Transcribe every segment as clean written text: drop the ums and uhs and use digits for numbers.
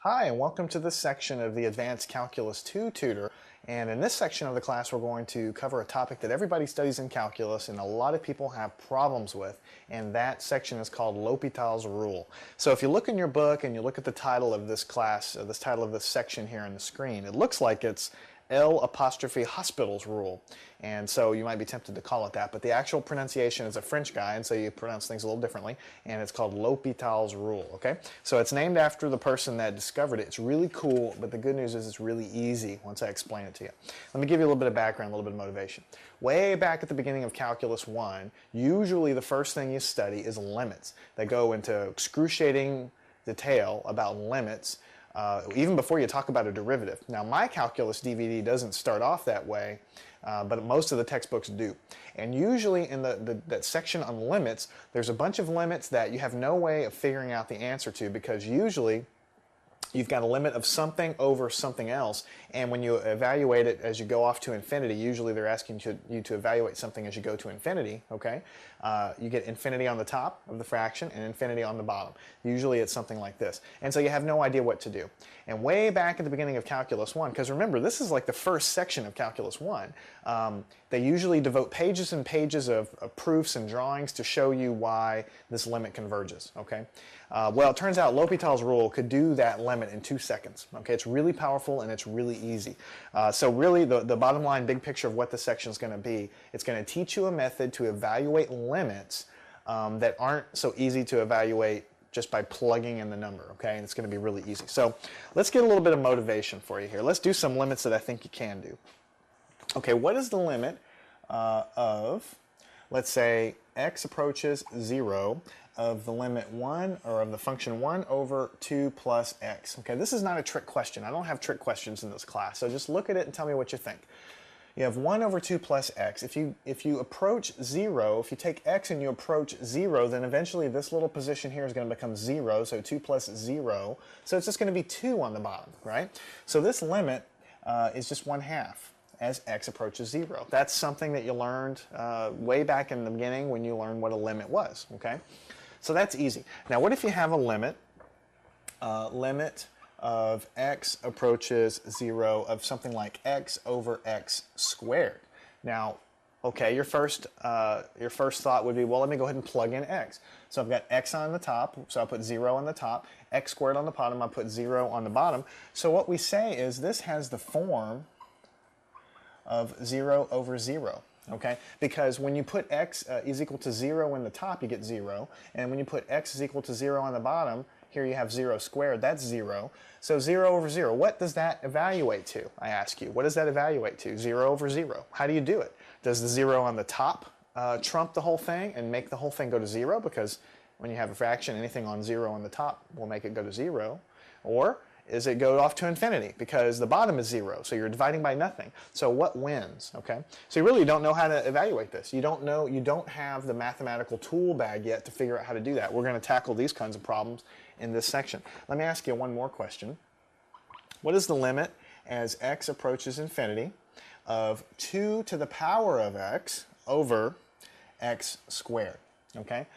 Hi, and welcome to this section of the Advanced Calculus 2 tutor. And in this section of the class, we're going to cover a topic that everybody studies in calculus and a lot of people have problems with, and that section is called L'Hopital's rule. So if you look in your book and you look at the title of this class, this title of this section here on the screen, it looks like it's L'Hopital's rule. And so you might be tempted to call it that, but the actual pronunciation is a French guy, and so you pronounce things a little differently, and it's called L'Hopital's rule, okay? So it's named after the person that discovered it. It's really cool, but the good news is it's really easy once I explain it to you. Let me give you a little bit of background, a little bit of motivation. Way back at the beginning of Calculus 1, usually the first thing you study is limits. They go into excruciating detail about limits, even before you talk about a derivative. Now, my calculus DVD doesn't start off that way, but most of the textbooks do. And usually in that section on limits, there's a bunch of limits that you have no way of figuring out the answer to, because usually you've got a limit of something over something else, and when you evaluate it as you go off to infinity, usually they're asking you to evaluate something as you go to infinity, okay? You get infinity on the top of the fraction and infinity on the bottom. Usually it's something like this. And so you have no idea what to do. And way back at the beginning of Calculus 1, because remember, this is like the first section of Calculus 1, they usually devote pages and pages of proofs and drawings to show you why this limit converges, okay? Well, it turns out L'Hopital's rule could do that limit in 2 seconds. Okay, it's really powerful and it's really easy. So really, the bottom line, big picture of what this section is going to be, it's going to teach you a method to evaluate limits that aren't so easy to evaluate just by plugging in the number. Okay, and it's going to be really easy. So let's get a little bit of motivation for you here. Let's do some limits that I think you can do. Okay, what is the limit of, let's say, x approaches 0 of the limit 1, or of the function 1 over 2 plus x. Okay, this is not a trick question. I don't have trick questions in this class, so just look at it and tell me what you think. You have 1 over 2 plus x. If you approach 0, if you take x and you approach 0, then eventually this little position here is going to become 0, so 2 plus 0. So it's just going to be 2 on the bottom, right? So this limit is just 1/2 as x approaches 0. That's something that you learned way back in the beginning when you learned what a limit was, okay? So that's easy. Now, what if you have a limit, limit of x approaches 0 of something like x over x squared? Now, okay, your first thought would be, well, let me go ahead and plug in x. So I've got x on the top, so I'll put 0 on the top, x squared on the bottom, I'll put 0 on the bottom. So what we say is this has the form of 0 over 0. Okay, because when you put x is equal to 0 in the top, you get 0, and when you put x is equal to 0 on the bottom, here you have 0 squared, that's 0. So 0 over 0, what does that evaluate to, I ask you? What does that evaluate to? 0 over 0. How do you do it? Does the 0 on the top trump the whole thing and make the whole thing go to 0? Because when you have a fraction, anything on 0 on the top will make it go to 0. Or is it go off to infinity because the bottom is 0, so you're dividing by nothing. So what wins, okay? So you really don't know how to evaluate this. You don't have the mathematical tool bag yet to figure out how to do that. We're going to tackle these kinds of problems in this section. Let me ask you one more question. What is the limit as x approaches infinity of 2 to the power of x over x squared, okay?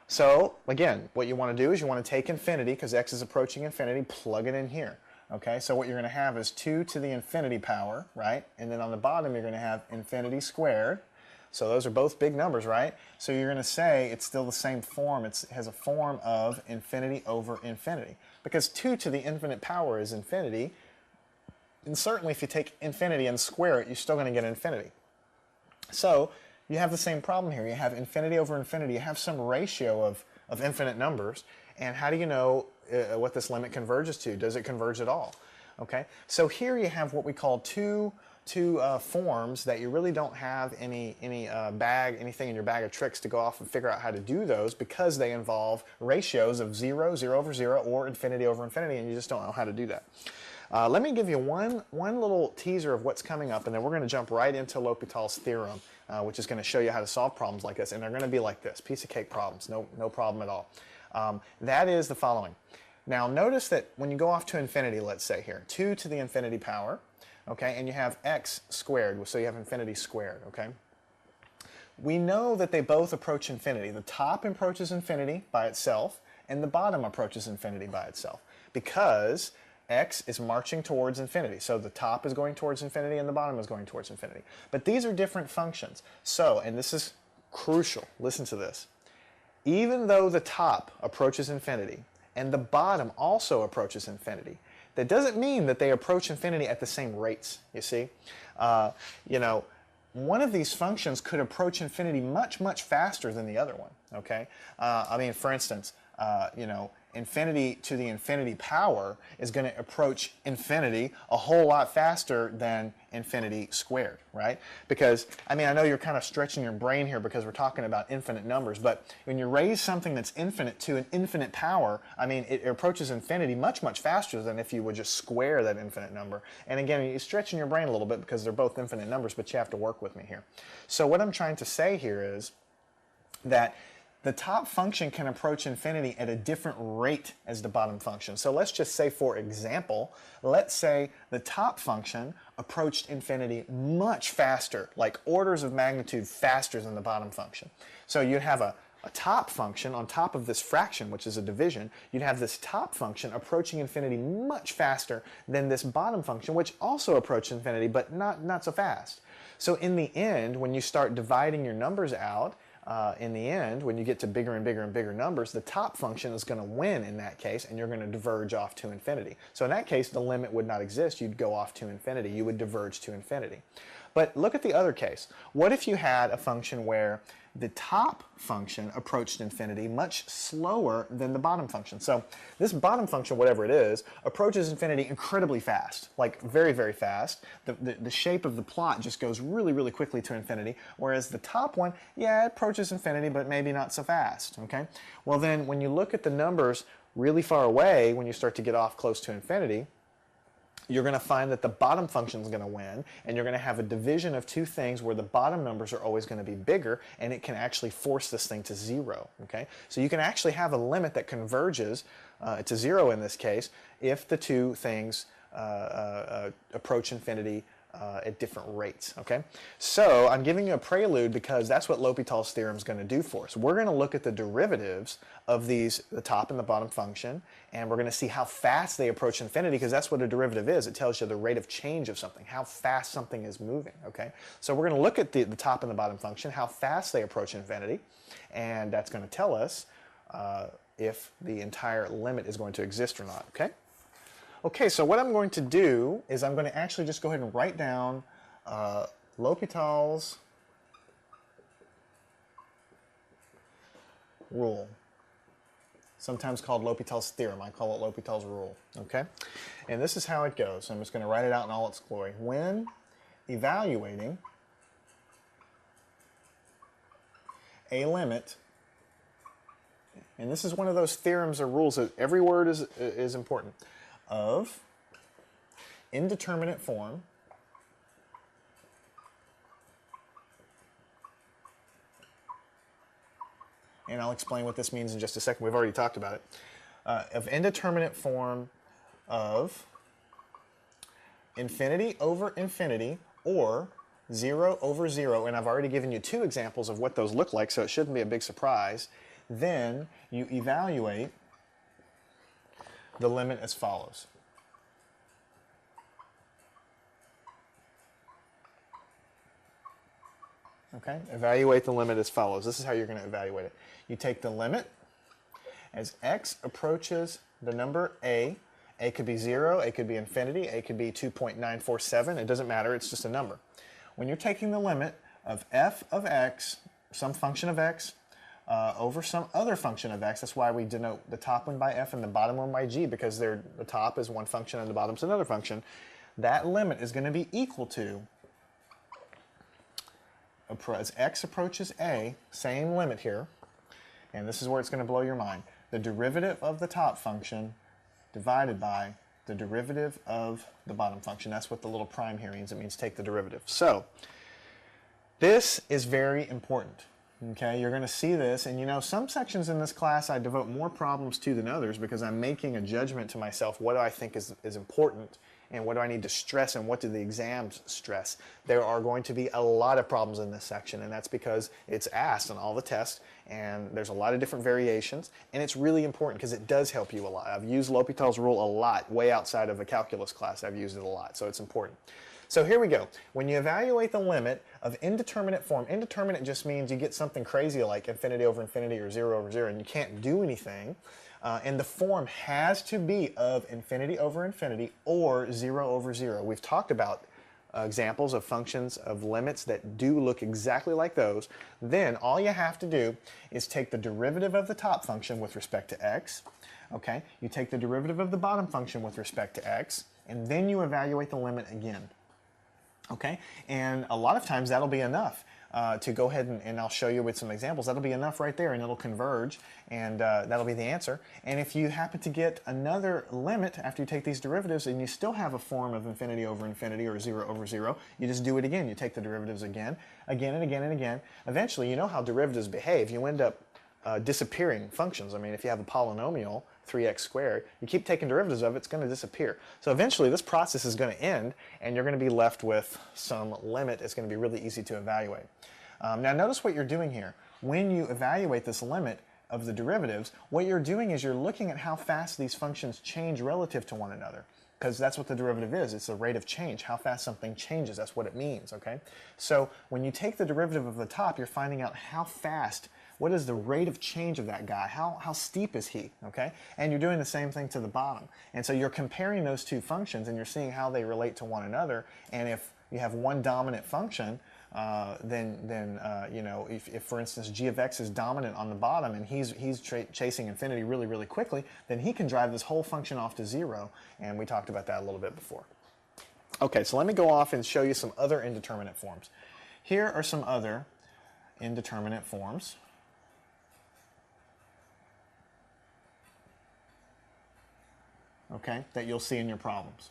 So, again, what you want to do is you want to take infinity, because x is approaching infinity, plug it in here. Okay, so what you're going to have is 2 to the infinity power, right? And then on the bottom, you're going to have infinity squared. So those are both big numbers, right? So you're going to say it's still the same form. It has a form of infinity over infinity. Because 2 to the infinite power is infinity. And certainly if you take infinity and square it, you're still going to get infinity. So you have the same problem here. You have infinity over infinity. You have some ratio of infinite numbers. And how do you know what this limit converges to? Does it converge at all? Okay. So here you have what we call two forms that you really don't have anything in your bag of tricks to go off and figure out how to do those, because they involve ratios of 0, 0 over 0, or infinity over infinity, and you just don't know how to do that. Let me give you one little teaser of what's coming up, and then we're going to jump right into L'Hopital's theorem, which is going to show you how to solve problems like this, and they're going to be like this, piece of cake problems, no problem at all. That is the following. Now notice that when you go off to infinity, let's say here, 2 to the infinity power, okay, and you have x squared, so you have infinity squared, okay? We know that they both approach infinity. The top approaches infinity by itself, and the bottom approaches infinity by itself, because x is marching towards infinity. So the top is going towards infinity and the bottom is going towards infinity. But these are different functions. So, and this is crucial, listen to this. Even though the top approaches infinity and the bottom also approaches infinity, that doesn't mean that they approach infinity at the same rates, you see. You know, one of these functions could approach infinity much, much faster than the other one, okay? I mean, for instance, you know, infinity to the infinity power is going to approach infinity a whole lot faster than infinity squared, right? Because, I mean, I know you're kind of stretching your brain here because we're talking about infinite numbers, but when you raise something that's infinite to an infinite power, I mean, it approaches infinity much, much faster than if you would just square that infinite number. And again, you're stretching your brain a little bit because they're both infinite numbers, but you have to work with me here. So what I'm trying to say here is that the top function can approach infinity at a different rate as the bottom function. So let's just say, for example, let's say the top function approached infinity much faster, like orders of magnitude faster than the bottom function. So you'd have a top function on top of this fraction, which is a division. You'd have this top function approaching infinity much faster than this bottom function, which also approaches infinity, but not so fast. So in the end, when you start dividing your numbers out, in the end, when you get to bigger and bigger and bigger numbers, the top function is going to win in that case, and you're going to diverge off to infinity. So in that case, the limit would not exist. You'd go off to infinity. You would diverge to infinity. But look at the other case. What if you had a function where the top function approached infinity much slower than the bottom function? So this bottom function, whatever it is, approaches infinity incredibly fast, like very, very fast. The shape of the plot just goes really, really quickly to infinity, whereas the top one, yeah, it approaches infinity, but maybe not so fast, okay? Well then, when you look at the numbers really far away, when you start to get off close to infinity, you're going to find that the bottom function is going to win, and you're going to have a division of two things where the bottom numbers are always going to be bigger, and it can actually force this thing to zero, okay? So you can actually have a limit that converges to zero in this case if the two things approach infinity at different rates, okay? So I'm giving you a prelude because that's what L'Hopital's theorem is going to do for us. We're going to look at the derivatives of these, the top and the bottom function, and we're going to see how fast they approach infinity, because that's what a derivative is. It tells you the rate of change of something, how fast something is moving, okay? So we're going to look at the top and the bottom function, how fast they approach infinity, and that's going to tell us if the entire limit is going to exist or not, okay? Okay, so what I'm going to do is I'm going to actually just go ahead and write down L'Hopital's rule, sometimes called L'Hopital's theorem. I call it L'Hopital's rule, okay? And this is how it goes. I'm just going to write it out in all its glory. When evaluating a limit, and this is one of those theorems or rules that every word is important, of indeterminate form and I'll explain what this means in just a second. We've already talked about it. Of indeterminate form of infinity over infinity or 0 over 0, and I've already given you two examples of what those look like, so it shouldn't be a big surprise. Then you evaluate the limit as follows. Okay, evaluate the limit as follows. This is how you're going to evaluate it. You take the limit as x approaches the number a. A could be 0, a could be infinity, a could be 2.947. It doesn't matter, it's just a number. When you're taking the limit of f of x, some function of x, over some other function of x. That's why we denote the top one by f and the bottom one by g, because the top is one function and the bottom is another function. That limit is going to be equal to, as x approaches a, same limit here, and this is where it's going to blow your mind, the derivative of the top function divided by the derivative of the bottom function. That's what the little prime here means. It means take the derivative. So this is very important. Okay, you're going to see this, and you know, some sections in this class I devote more problems to than others because I'm making a judgment to myself what do I think is important and what do I need to stress, and what do the exams stress? There are going to be a lot of problems in this section, and that's because it's asked on all the tests, and there's a lot of different variations, and it's really important because it does help you a lot. I've used L'Hopital's rule a lot, way outside of a calculus class. I've used it a lot, so it's important. So here we go. When you evaluate the limit of indeterminate form, indeterminate just means you get something crazy like infinity over infinity or 0 over 0, and you can't do anything. And the form has to be of infinity over infinity or 0 over 0. We've talked about examples of functions of limits that do look exactly like those. Then all you have to do is take the derivative of the top function with respect to x. Okay? You take the derivative of the bottom function with respect to x, and then you evaluate the limit again. Okay, and a lot of times that'll be enough to go ahead and I'll show you with some examples. That'll be enough right there, and it'll converge, and that'll be the answer. And if you happen to get another limit after you take these derivatives and you still have a form of infinity over infinity or 0 over 0, you just do it again. You take the derivatives again, again and again and again. Eventually, you know how derivatives behave. You end up disappearing functions. I mean, if you have a polynomial, 3x squared, you keep taking derivatives of it, it's going to disappear. So eventually this process is going to end, and you're going to be left with some limit. It's going to be really easy to evaluate. Now notice what you're doing here. When you evaluate this limit of the derivatives, what you're doing is you're looking at how fast these functions change relative to one another, because that's what the derivative is. It's the rate of change, how fast something changes. That's what it means, okay? So when you take the derivative of the top, you're finding out how fast, what is the rate of change of that guy? How steep is he, okay? And you're doing the same thing to the bottom. And so you're comparing those two functions, and you're seeing how they relate to one another. And if you have one dominant function, then you know, if for instance g of x is dominant on the bottom and he's chasing infinity really, really quickly, then he can drive this whole function off to 0, and we talked about that a little bit before. Okay, so let me go off and show you some other indeterminate forms. Here are some other indeterminate forms. Okay, that you'll see in your problems.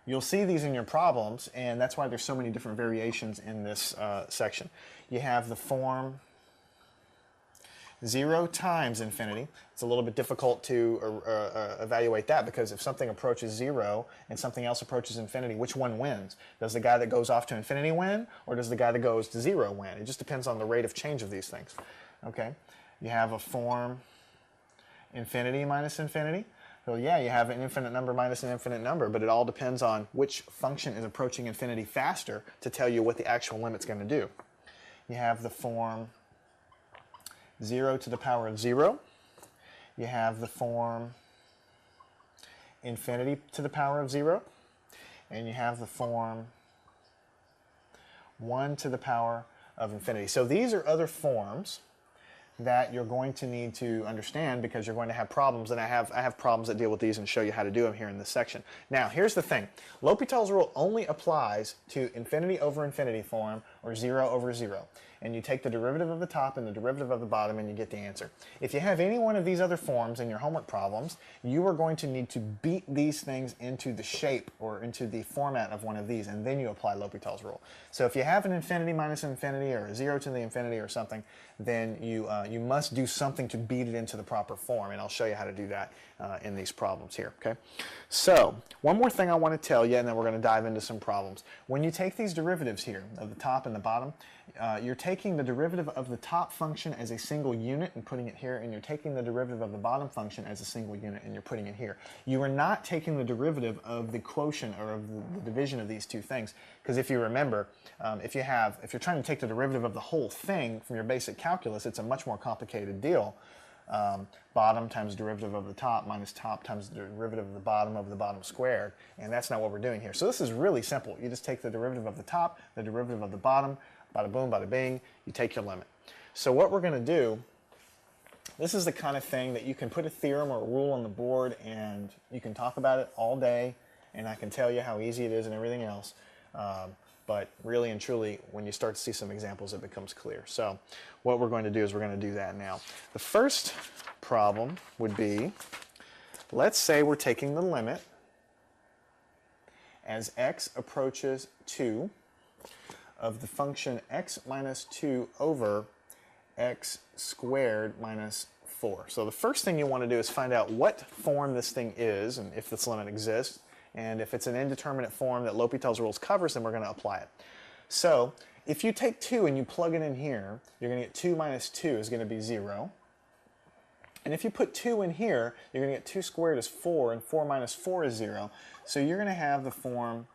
You'll see these in your problems, and that's why there's so many different variations in this section. You have the form 0 times infinity. It's a little bit difficult to evaluate that, because if something approaches 0 and something else approaches infinity, which one wins? Does the guy that goes off to infinity win, or does the guy that goes to 0 win? It just depends on the rate of change of these things. Okay, you have a form infinity minus infinity. So yeah, you have an infinite number minus an infinite number, but it all depends on which function is approaching infinity faster to tell you what the actual limit's going to do. You have the form 0 to the power of 0. You have the form infinity to the power of 0. And you have the form 1 to the power of infinity. So these are other forms that you're going to need to understand, because you're going to have problems, and I have problems that deal with these and show you how to do them here in this section. Now, here's the thing. L'Hopital's rule only applies to infinity over infinity form or 0 over 0. And you take the derivative of the top and the derivative of the bottom, and you get the answer. If you have any one of these other forms in your homework problems, you are going to need to beat these things into the shape or into the format of one of these, and then you apply L'Hopital's rule. So if you have an infinity minus infinity or a 0 to the infinity or something, then you must do something to beat it into the proper form, and I'll show you how to do that in these problems here, okay? So, one more thing I want to tell you, and then we're going to dive into some problems. When you take these derivatives here, of the top and the bottom, you're taking the derivative of the top function as a single unit and putting it here, and you're taking the derivative of the bottom function as a single unit and you're putting it here. You are not taking the derivative of the quotient or of the division of these two things, because if you remember, if you're trying to take the derivative of the whole thing from your basic calculus, it's a much more complicated deal. Bottom times derivative of the top minus top times the derivative of the bottom squared, and that's not what we're doing here. So this is really simple. You just take the derivative of the top, the derivative of the bottom, bada boom, bada bing, you take your limit. So what we're going to do, this is the kind of thing that you can put a theorem or a rule on the board and you can talk about it all day, and I can tell you how easy it is and everything else. But really and truly, when you start to see some examples, it becomes clear. So what we're going to do is we're going to do that now. The first problem would be, let's say we're taking the limit as x approaches 2 of the function x minus 2 over x squared minus 4. So the first thing you want to do is find out what form this thing is and if this limit exists. And if it's an indeterminate form that L'Hopital's rules covers, then we're going to apply it. So if you take 2 and you plug it in here, you're going to get 2 minus 2 is going to be 0. And if you put 2 in here, you're going to get 2 squared is 4, and 4 minus 4 is 0. So you're going to have the form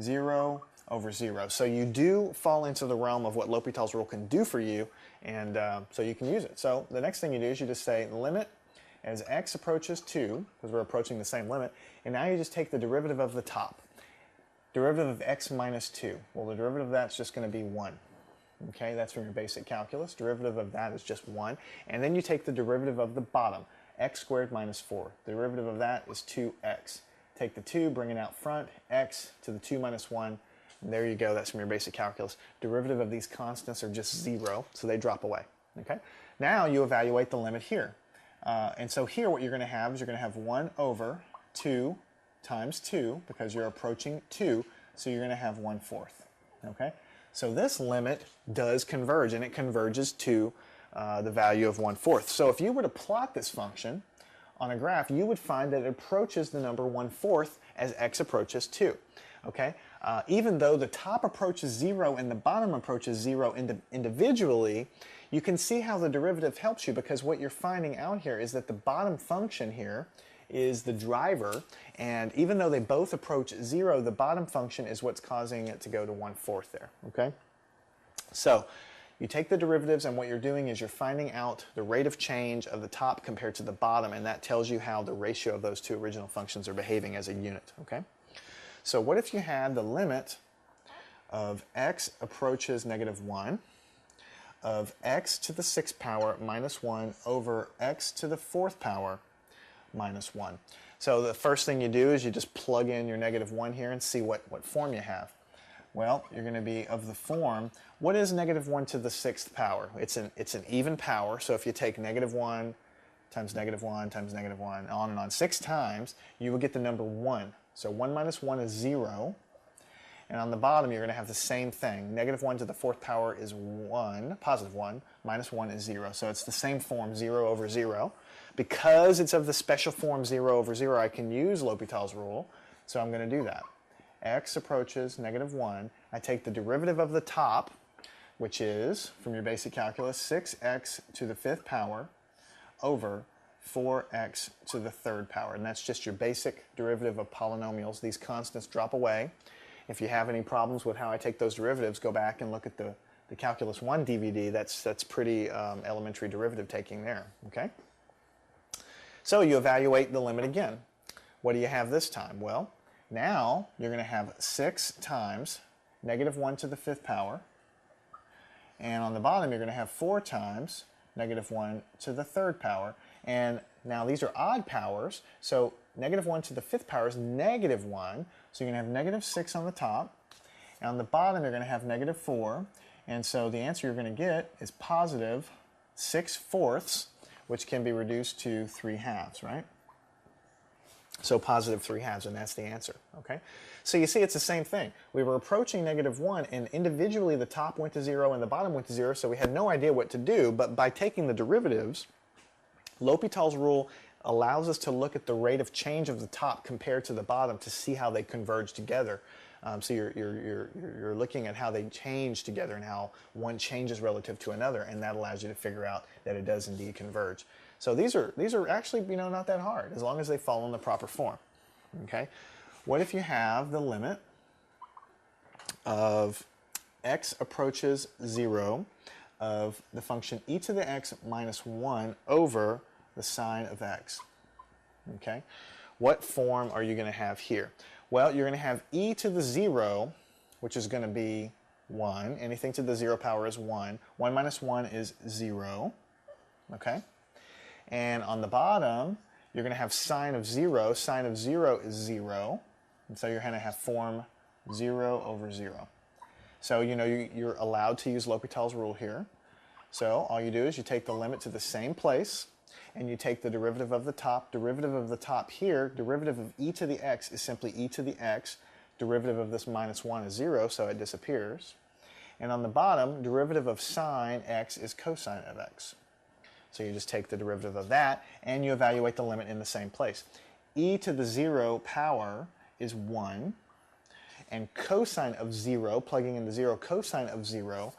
0 over 0. So you do fall into the realm of what L'Hopital's rule can do for you, and so you can use it. So the next thing you do is you just say limit as x approaches 2, because we're approaching the same limit, and now you just take the derivative of the top. Derivative of x minus 2. Well, the derivative of that's just going to be 1. Okay, that's from your basic calculus. Derivative of that is just 1. And then you take the derivative of the bottom, x squared minus 4. The derivative of that is 2x. Take the 2, bring it out front, x to the 2 minus 1. And there you go, that's from your basic calculus. Derivative of these constants are just 0, so they drop away. Okay, now you evaluate the limit here. And so here what you're going to have is you're going to have 1 over 2 times 2, because you're approaching 2, so you're going to have 1/4. Okay? So this limit does converge, and it converges to the value of 1/4. So if you were to plot this function on a graph, you would find that it approaches the number 1/4 as x approaches 2. Okay? Even though the top approaches 0 and the bottom approaches 0 individually, you can see how the derivative helps you, because what you're finding out here is that the bottom function here is the driver, and even though they both approach 0, the bottom function is what's causing it to go to 1/4 there. Okay? So you take the derivatives, and what you're doing is you're finding out the rate of change of the top compared to the bottom, and that tells you how the ratio of those two original functions are behaving as a unit. Okay? So what if you had the limit of x approaches -1 of x to the 6th power minus 1 over x to the 4th power minus 1. So the first thing you do is you just plug in your -1 here and see what form you have. Well, you're going to be of the form, what is -1 to the 6th power? It's an even power, so if you take -1 times -1 times -1, on and on 6 times, you will get the number 1. So 1 minus 1 is 0. And on the bottom, you're going to have the same thing. -1 to the 4th power is 1, positive 1, minus 1 is 0. So it's the same form, 0 over 0. Because it's of the special form 0 over 0, I can use L'Hopital's rule, so I'm going to do that. X approaches -1. I take the derivative of the top, which is, from your basic calculus, 6x to the 5th power over 4x to the 3rd power. And that's just your basic derivative of polynomials. These constants drop away. If you have any problems with how I take those derivatives, go back and look at the Calculus 1 DVD. That's pretty elementary derivative taking there. Okay? So you evaluate the limit again. What do you have this time? Well, now you're going to have 6 times -1 to the 5th power. And on the bottom, you're going to have 4 times -1 to the 3rd power. And now these are odd powers, so -1 to the 5th power is -1. So you're going to have -6 on the top. And on the bottom, you're going to have -4. And so the answer you're going to get is positive 6/4, which can be reduced to 3/2, right? So positive 3/2, and that's the answer, okay? So you see it's the same thing. We were approaching -1, and individually the top went to 0 and the bottom went to 0, so we had no idea what to do, but by taking the derivatives, L'Hopital's rule allows us to look at the rate of change of the top compared to the bottom to see how they converge together. So you're looking at how they change together and how one changes relative to another, and that allows you to figure out that it does indeed converge. So these are actually, not that hard as long as they follow in the proper form. Okay. What if you have the limit of x approaches 0 of the function e to the x minus 1 over the sine of x? Okay. What form are you going to have here? Well, you're going to have e to the 0, which is going to be 1. Anything to the 0 power is 1. 1 minus 1 is 0. Okay? And on the bottom, you're going to have sine of 0. Sine of 0 is 0. And so you're going to have form 0 over 0. So, you're allowed to use L'Hopital's rule here. So all you do is you take the limit to the same place, and you take the derivative of the top. Derivative of the top here, derivative of e to the x is simply e to the x. Derivative of this minus 1 is 0, so it disappears. And on the bottom, derivative of sine x is cosine of x. So you just take the derivative of that, and you evaluate the limit in the same place. E to the 0 power is 1. And cosine of 0, plugging into 0, cosine of 0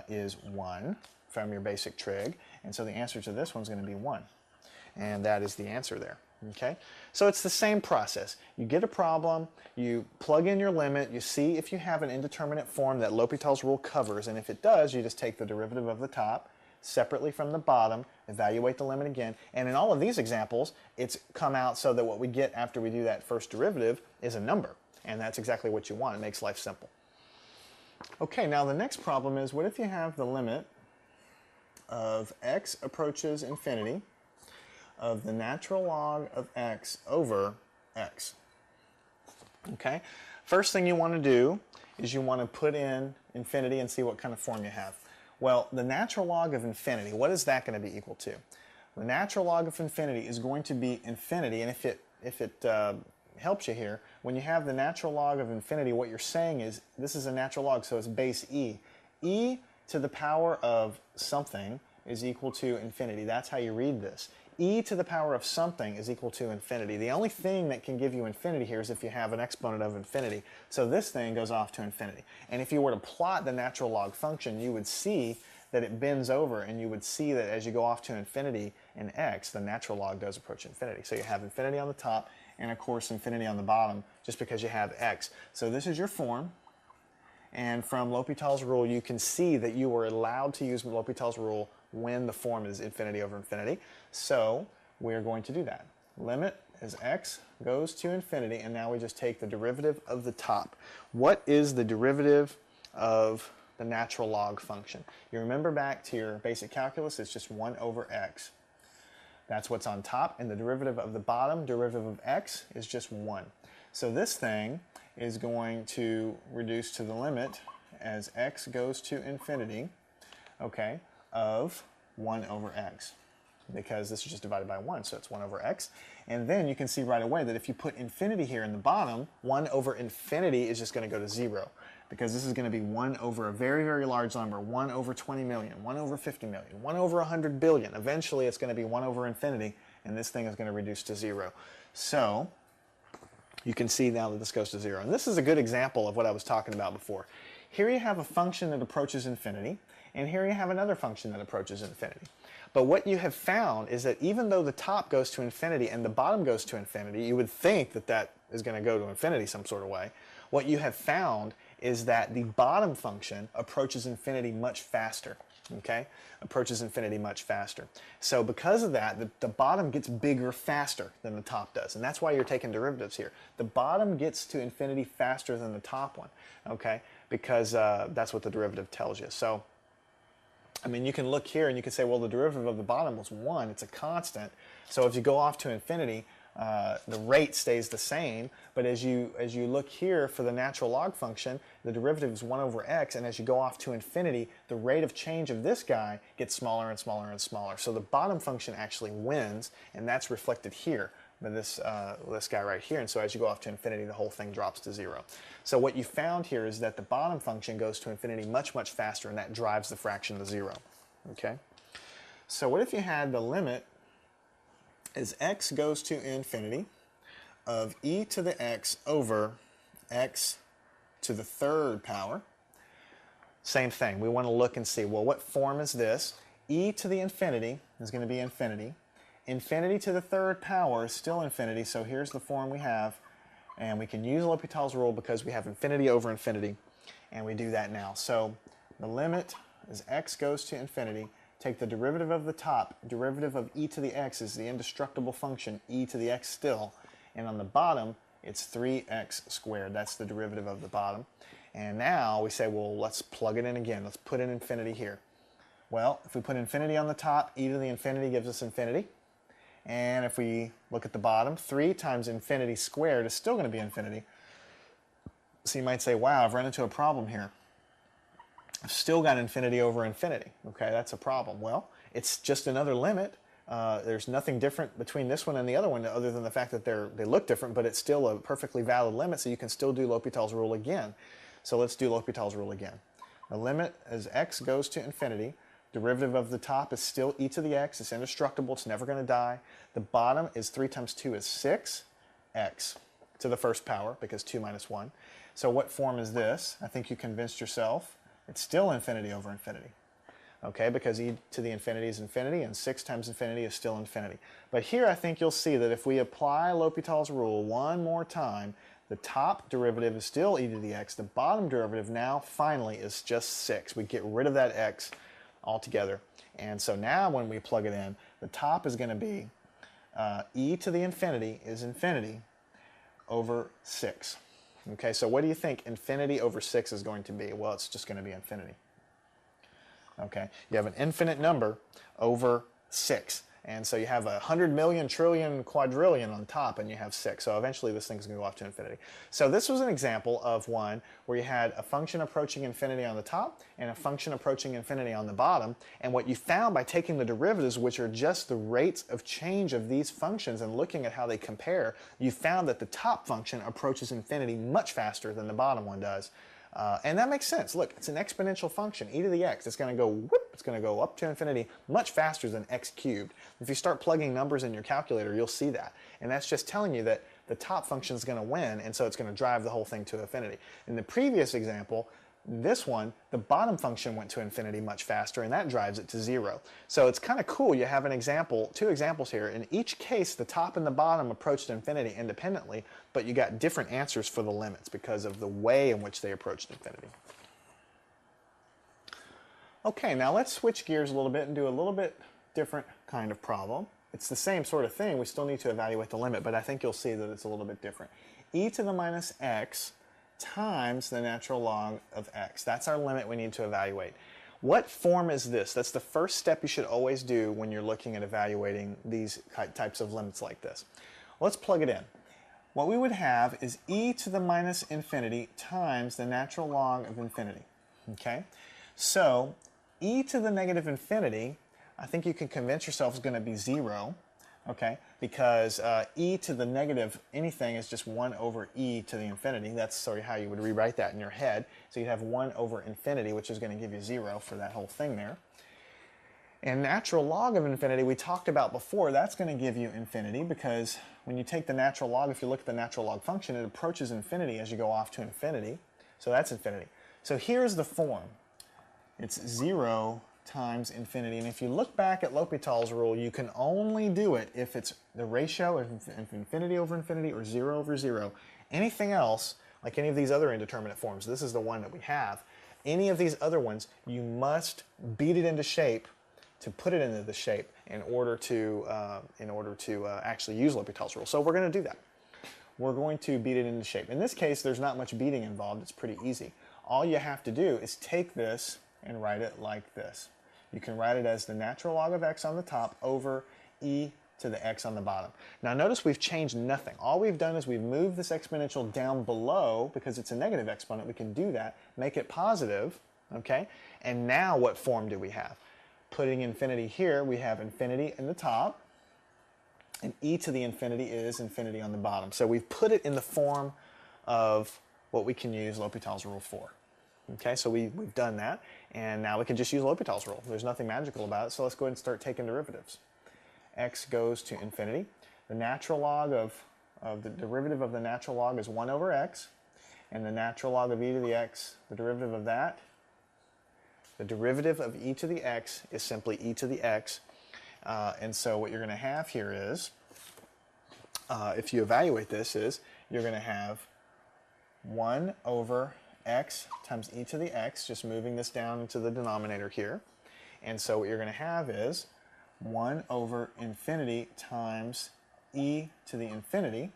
is 1 from your basic trig. And so the answer to this one's going to be 1. And that is the answer there. Okay? So it's the same process. You get a problem, you plug in your limit, you see if you have an indeterminate form that L'Hopital's rule covers, and if it does, you just take the derivative of the top separately from the bottom, evaluate the limit again, and in all of these examples, it's come out so that what we get after we do that first derivative is a number. And that's exactly what you want. It makes life simple. Okay, now the next problem is, what if you have the limit of x approaches infinity of the natural log of x over x? Okay, first thing you want to do is you want to put in infinity and see what kind of form you have. Well, the natural log of infinity, what is that going to be equal to? The natural log of infinity is going to be infinity, and if it helps you here, when you have the natural log of infinity, what you're saying is this is a natural log, so it's base e. E to the power of something is equal to infinity. That's how you read this. E to the power of something is equal to infinity. The only thing that can give you infinity here is if you have an exponent of infinity. So this thing goes off to infinity. And if you were to plot the natural log function, you would see that it bends over, and you would see that as you go off to infinity in x, the natural log does approach infinity. So you have infinity on the top, and of course infinity on the bottom, just because you have x. So this is your form, and from L'Hopital's rule you can see that you are allowed to use L'Hopital's rule when the form is infinity over infinity. So we're going to do that. Limit as x goes to infinity, and now we just take the derivative of the top. What is the derivative of the natural log function? You remember back to your basic calculus, it's just 1 over x. That's what's on top, and the derivative of the bottom, derivative of x, is just 1. So this thing is going to reduce to the limit as x goes to infinity, okay, of 1 over x, because this is just divided by 1, so it's 1 over x. And then you can see right away that if you put infinity here in the bottom, 1 over infinity is just going to go to 0, because this is going to be 1 over a very, very large number, 1 over 20 million, 1 over 50 million, 1 over 100 billion. Eventually it's going to be 1 over infinity, and this thing is going to reduce to 0. So you can see now that this goes to 0. And this is a good example of what I was talking about before. Here you have a function that approaches infinity, and here you have another function that approaches infinity. But what you have found is that even though the top goes to infinity and the bottom goes to infinity, you would think that that is going to go to infinity some sort of way. What you have found is that the bottom function approaches infinity much faster. Okay? Approaches infinity much faster. So because of that, the bottom gets bigger faster than the top does. And that's why you're taking derivatives here. The bottom gets to infinity faster than the top one. Okay? Because that's what the derivative tells you. So I mean, you can look here and you can say, well, the derivative of the bottom was 1. It's a constant. So if you go off to infinity, the rate stays the same. But as you look here for the natural log function, the derivative is 1 over x. And as you go off to infinity, the rate of change of this guy gets smaller and smaller and smaller. So the bottom function actually wins, and that's reflected here by this guy right here. And so as you go off to infinity, the whole thing drops to 0. So what you found here is that the bottom function goes to infinity much, much faster, and that drives the fraction to 0. Okay? So what if you had the limit as x goes to infinity of e to the x over x to the third power? Same thing. We want to look and see, well, what form is this? E to the infinity is going to be infinity. Infinity to the third power is still infinity, so here's the form we have. And we can use L'Hopital's rule because we have infinity over infinity, and we do that now. So the limit as x goes to infinity, take the derivative of the top, derivative of e to the x is the indestructible function, e to the x still, and on the bottom, it's 3x squared. That's the derivative of the bottom. And now we say, well, let's plug it in again. Let's put in infinity here. Well, if we put infinity on the top, e to the infinity gives us infinity. And if we look at the bottom, 3 times infinity squared is still going to be infinity. So you might say, wow, I've run into a problem here. I've still got infinity over infinity. Okay, that's a problem. Well, it's just another limit. There's nothing different between this one and the other one other than the fact that they look different, but it's still a perfectly valid limit, so you can still do L'Hopital's rule again. So let's do L'Hopital's rule again. The limit as x goes to infinity, derivative of the top is still e to the x. It's indestructible. It's never going to die. The bottom is 3 times 2 is 6x. to the first power, because 2 minus 1. So what form is this? I think you convinced yourself. It's still infinity over infinity. Okay, because e to the infinity is infinity, and 6 times infinity is still infinity. But here I think you'll see that if we apply L'Hopital's rule one more time, the top derivative is still e to the x. The bottom derivative now, finally, is just 6. We get rid of that x altogether. And so now when we plug it in, the top is going to be e to the infinity is infinity over 6. Okay, so what do you think infinity over 6 is going to be? Well, it's just going to be infinity. Okay, you have an infinite number over 6. And so you have 100 million, trillion, quadrillion on top, and you have 6. So eventually this thing's going to go off to infinity. So this was an example of one where you had a function approaching infinity on the top and a function approaching infinity on the bottom. And what you found by taking the derivatives, which are just the rates of change of these functions, and looking at how they compare, you found that the top function approaches infinity much faster than the bottom one does. And that makes sense. Look, it's an exponential function, e to the x. It's going to go whoop, it's going to go up to infinity much faster than x cubed. If you start plugging numbers in your calculator, you'll see that. And that's just telling you that the top function is going to win, and so it's going to drive the whole thing to infinity. In the previous example, this one, the bottom function went to infinity much faster, and that drives it to 0. So it's kind of cool. You have an example, two examples here. In each case, the top and the bottom approached infinity independently, but you got different answers for the limits because of the way in which they approached infinity. Okay, now let's switch gears a little bit and do a little bit different kind of problem. It's the same sort of thing. We still need to evaluate the limit, but I think you'll see that it's a little bit different. E to the minus x times the natural log of x. That's our limit we need to evaluate. What form is this? That's the first step you should always do when you're looking at evaluating these types of limits like this. Let's plug it in. What we would have is e to the minus infinity times the natural log of infinity. Okay? So e to the negative infinity, I think you can convince yourself is going to be 0. Okay, because e to the negative anything is just 1 over e to the infinity. That's sort of how you would rewrite that in your head. So you'd have 1 over infinity, which is going to give you 0 for that whole thing there. And natural log of infinity, we talked about before, that's going to give you infinity, because when you take the natural log, if you look at the natural log function, it approaches infinity as you go off to infinity. So that's infinity. So here's the form. It's 0 times infinity. And if you look back at L'Hopital's rule, you can only do it if it's the ratio of infinity over infinity or 0 over 0. Anything else, like any of these other indeterminate forms, this is the one that we have, any of these other ones, you must beat it into shape to put it into the shape in order to actually use L'Hopital's rule. So we're going to do that. We're going to beat it into shape. In this case, there's not much beating involved. It's pretty easy. All you have to do is take this and write it like this. You can write it as the natural log of x on the top over e to the x on the bottom. Now notice we've changed nothing. All we've done is we've moved this exponential down below, because it's a negative exponent. We can do that, make it positive, okay? And now what form do we have? Putting infinity here, we have infinity in the top, and e to the infinity is infinity on the bottom. So we've put it in the form of what we can use L'Hopital's rule for. Okay, so we've done that, and now we can just use L'Hopital's rule. There's nothing magical about it, so let's go ahead and start taking derivatives. X goes to infinity. The natural log of the derivative of the natural log is 1 over x, and the natural log of e to the x, the derivative of that, the derivative of e to the x is simply e to the x, and so what you're going to have here is, if you evaluate this, is you're going to have 1 over x times e to the x, just moving this down into the denominator here. And so what you're going to have is 1 over infinity times e to the infinity.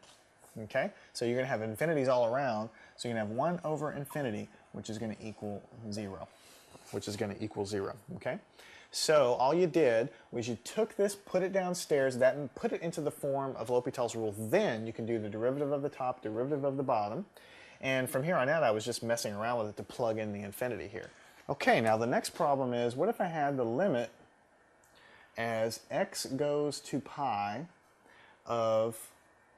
Okay, so you're going to have infinities all around, so you're going to have 1 over infinity, which is going to equal 0. Okay, so all you did was you took this, put it downstairs, and put it into the form of L'Hopital's rule. Then you can do the derivative of the top, derivative of the bottom. And from here on out, I was just messing around with it to plug in the infinity here. Okay, now the next problem is, what if I had the limit as x goes to pi of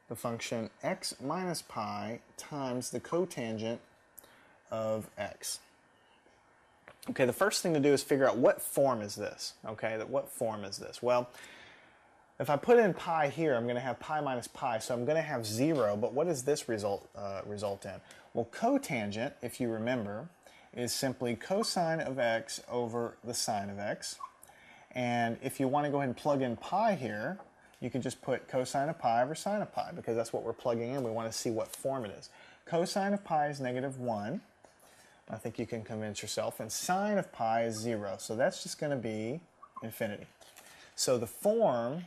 the function x minus pi times the cotangent of x? Okay, the first thing to do is figure out what form is this. Okay, what form is this? Well, if I put in pi here, I'm going to have pi minus pi, so I'm going to have 0, but what does this result in? Well, cotangent, if you remember, is simply cosine of x over the sine of x. And if you want to go ahead and plug in pi here, you can just put cosine of pi over sine of pi, because that's what we're plugging in. We want to see what form it is. Cosine of pi is -1. I think you can convince yourself. And sine of pi is 0. So that's just going to be infinity. So the form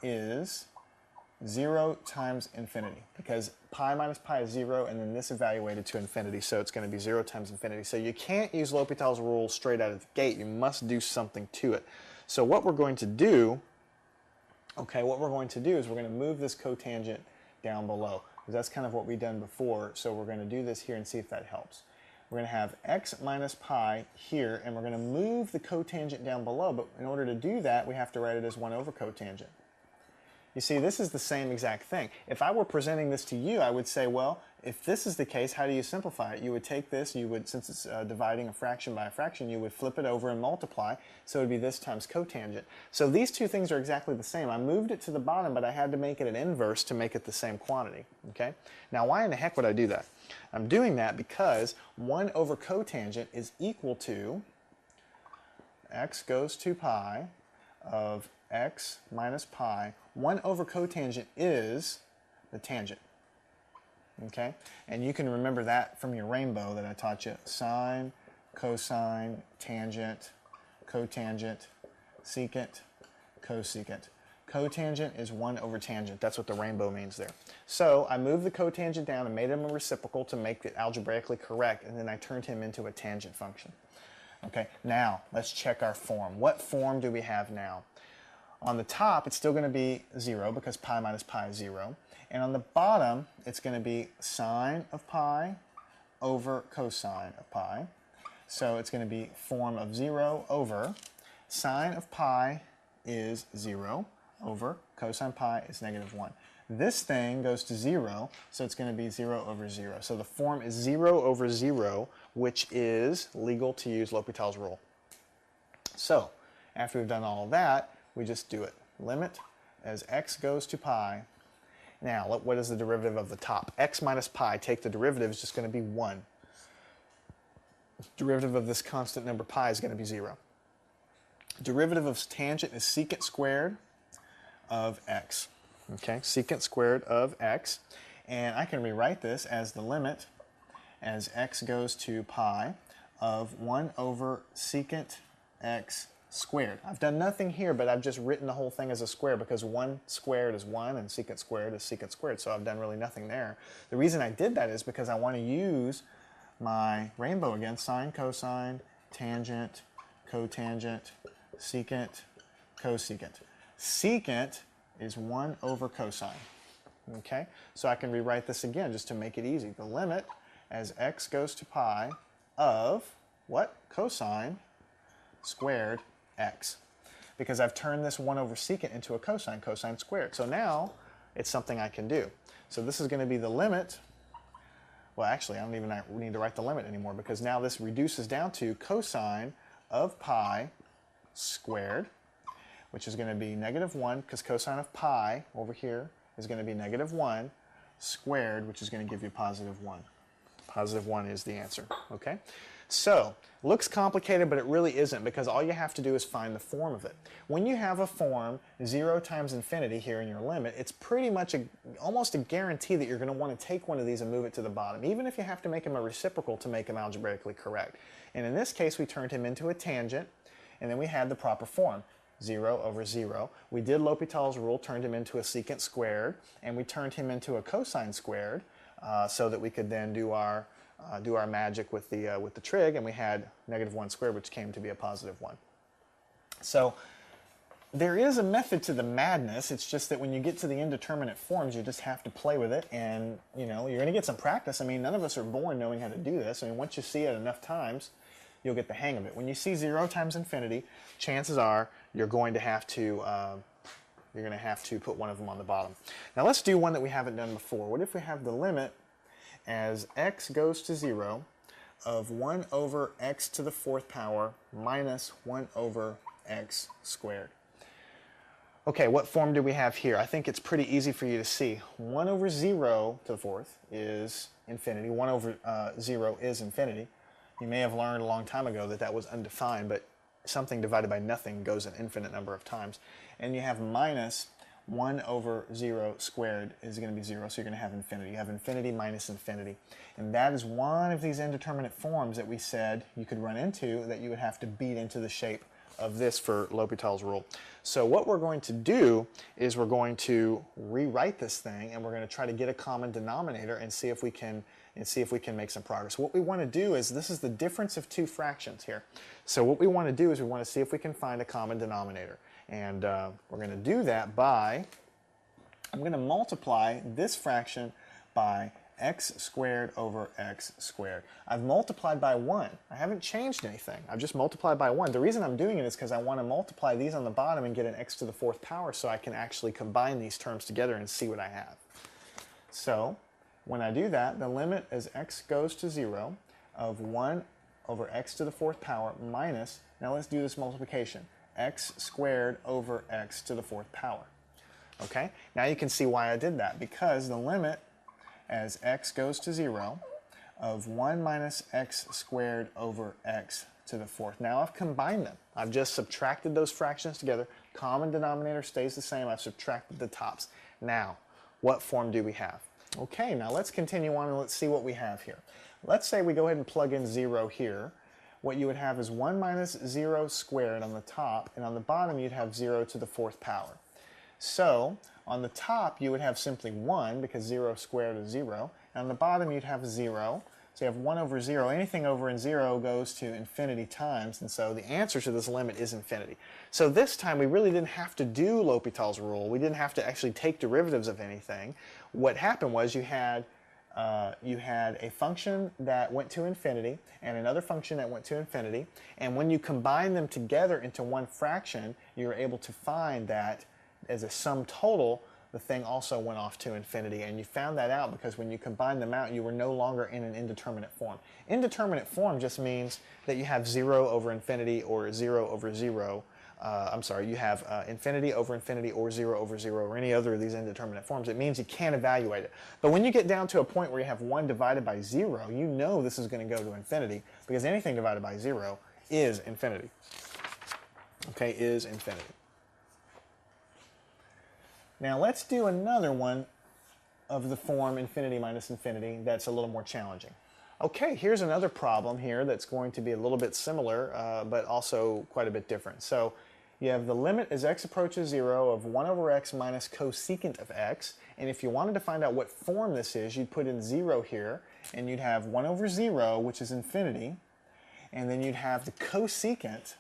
is 0 times infinity, because pi minus pi is 0, and then this evaluated to infinity, so it's going to be 0 times infinity. So you can't use L'Hopital's rule straight out of the gate. You must do something to it. So what we're going to do, is we're going to move this cotangent down below, because that's kind of what we've done before. So we're going to do this here and see if that helps. We're going to have x minus pi here, and we're going to move the cotangent down below, but in order to do that, we have to write it as 1 over cotangent. You see, this is the same exact thing. If I were presenting this to you, I would say, well, if this is the case, how do you simplify it? You would take this, since it's dividing a fraction by a fraction, you would flip it over and multiply, so it would be this times cotangent. So these two things are exactly the same. I moved it to the bottom, but I had to make it an inverse to make it the same quantity. Okay? Now, why in the heck would I do that? I'm doing that because 1 over cotangent is equal to x goes to pi of x minus pi. 1 over cotangent is the tangent. Okay? And you can remember that from your rainbow that I taught you. Sine, cosine, tangent, cotangent, secant, cosecant. Cotangent is 1 over tangent. That's what the rainbow means there. So I moved the cotangent down and made him a reciprocal to make it algebraically correct, and then I turned him into a tangent function. Okay, now let's check our form. What form do we have now? On the top, it's still going to be 0 because pi minus pi is 0. And on the bottom, it's going to be sine of pi over cosine of pi. So it's going to be form of 0 over sine of pi is 0 over cosine pi is -1. This thing goes to 0, so it's going to be 0 over 0. So the form is 0 over 0, which is legal to use L'Hopital's rule. So after we've done all of that, we just do it. Limit as x goes to pi. Now, what is the derivative of the top? X minus pi, take the derivative, is just going to be 1. Derivative of this constant number pi is going to be 0. Derivative of tangent is secant squared of x. Okay, secant squared of x. And I can rewrite this as the limit as x goes to pi of 1 over secant x squared. I've done nothing here, but I've just written the whole thing as a square because 1 squared is 1 and secant squared is secant squared, so I've done really nothing there. The reason I did that is because I want to use my rainbow again: sine, cosine, tangent, cotangent, secant, cosecant. Secant is 1 over cosine. Okay, so I can rewrite this again just to make it easy. The limit as x goes to pi of what? Cosine squared x, because I've turned this 1 over secant into a cosine, cosine squared. So now it's something I can do. So this is going to be the limit. Well, actually, I don't even need to write the limit anymore, because now this reduces down to cosine of pi squared, which is going to be -1, because cosine of pi over here is going to be -1 squared, which is going to give you +1. +1 is the answer. Okay? So, looks complicated, but it really isn't, because all you have to do is find the form of it. When you have a form 0 times infinity here in your limit, it's pretty much almost a guarantee that you're going to want to take one of these and move it to the bottom, even if you have to make him a reciprocal to make him algebraically correct. And in this case, we turned him into a tangent, and then we had the proper form. 0 over 0. We did L'Hopital's rule, turned him into a secant squared, and we turned him into a cosine squared, so that we could then do our magic with the trig, and we had -1 squared, which came to be a +1. So there is a method to the madness. It's just that when you get to the indeterminate forms, you just have to play with it, and you're going to get some practice. I mean, none of us are born knowing how to do this. I mean, once you see it enough times, you'll get the hang of it. When you see 0 times infinity, chances are you're going to have to put one of them on the bottom. Now let's do one that we haven't done before. What if we have the limit as x goes to 0 of 1 over x to the 4th power minus 1 over x squared? Okay, what form do we have here? I think it's pretty easy for you to see. 1 over 0 to the fourth is infinity. 1 over 0 is infinity. You may have learned a long time ago that that was undefined, but something divided by nothing goes an infinite number of times. And you have minus 1 over 0 squared is going to be 0, so you're going to have infinity. You have infinity minus infinity. And that is one of these indeterminate forms that we said you could run into that you would have to beat into the shape of this for L'Hopital's rule. So what we're going to do is we're going to rewrite this thing, and we're going to try to get a common denominator and see if we can make some progress. What we want to do is, this is the difference of two fractions here. So what we want to do is we want to see if we can find a common denominator. And we're going to do that by, I'm going to multiply this fraction by x squared over x squared. I've multiplied by 1. I haven't changed anything. I've just multiplied by 1. The reason I'm doing it is because I want to multiply these on the bottom and get an x to the fourth power so I can actually combine these terms together and see what I have. So when I do that, the limit as x goes to 0 of 1 over x to the fourth power minus, now let's do this multiplication, x squared over x to the fourth power. Okay, now you can see why I did that, because the limit as x goes to 0 of 1 minus x squared over x to the fourth. Now I've combined them. I've just subtracted those fractions together. Common denominator stays the same. I've subtracted the tops. Now, what form do we have? Okay, now let's continue on and let's see what we have here. Let's say we go ahead and plug in 0 here. What you would have is 1 minus 0 squared on the top, and on the bottom you'd have 0 to the fourth power. So on the top you would have simply 1, because 0 squared is 0, and on the bottom you'd have 0. So you have 1 over 0. Anything over in 0 goes to infinity times, and so the answer to this limit is infinity. So this time we really didn't have to do L'Hopital's rule. We didn't have to actually take derivatives of anything. What happened was you had a function that went to infinity and another function that went to infinity, and when you combine them together into one fraction, you were able to find that as a sum total, the thing also went off to infinity, and you found that out because when you combine them out, you were no longer in an indeterminate form. Indeterminate form just means that you have 0 over infinity or 0 over 0. You have infinity over infinity or 0 over 0 or any other of these indeterminate forms. It means you can't evaluate it. But when you get down to a point where you have 1 divided by 0, you know this is going to go to infinity, because anything divided by 0 is infinity. Okay, is infinity. Now let's do another one of the form infinity minus infinity that's a little more challenging. Okay, here's another problem here that's going to be a little bit similar, but also quite a bit different. So you have the limit as x approaches 0 of 1 over x minus cosecant of x, and if you wanted to find out what form this is, you'd put in 0 here, and you'd have 1 over 0, which is infinity, and then you'd have the cosecant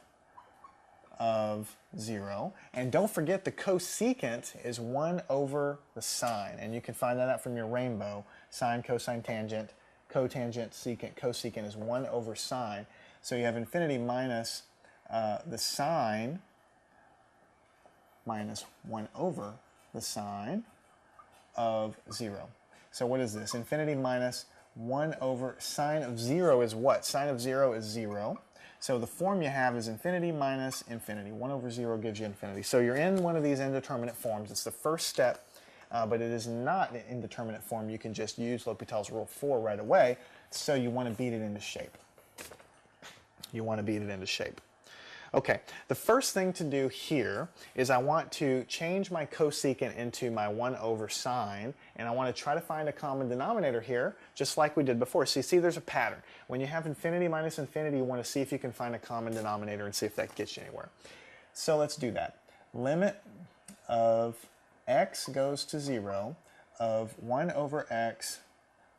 of 0, and don't forget the cosecant is 1 over the sine, and you can find that out from your rainbow. Sine, cosine, tangent, cotangent, secant, cosecant is 1 over sine. So you have infinity minus the sine minus 1 over the sine of 0. So what is this? Infinity minus 1 over sine of 0 is what? Sine of 0 is 0. So the form you have is infinity minus infinity. 1 over 0 gives you infinity. So you're in one of these indeterminate forms. It's the first step, but it is not an indeterminate form you can just use L'Hopital's rule for right away. So you want to beat it into shape. You want to beat it into shape. Okay, the first thing to do here is I want to change my cosecant into my 1 over sine, and I want to try to find a common denominator here, just like we did before. So you see there's a pattern. When you have infinity minus infinity, you want to see if you can find a common denominator and see if that gets you anywhere. So let's do that. Limit of x goes to 0 of 1 over x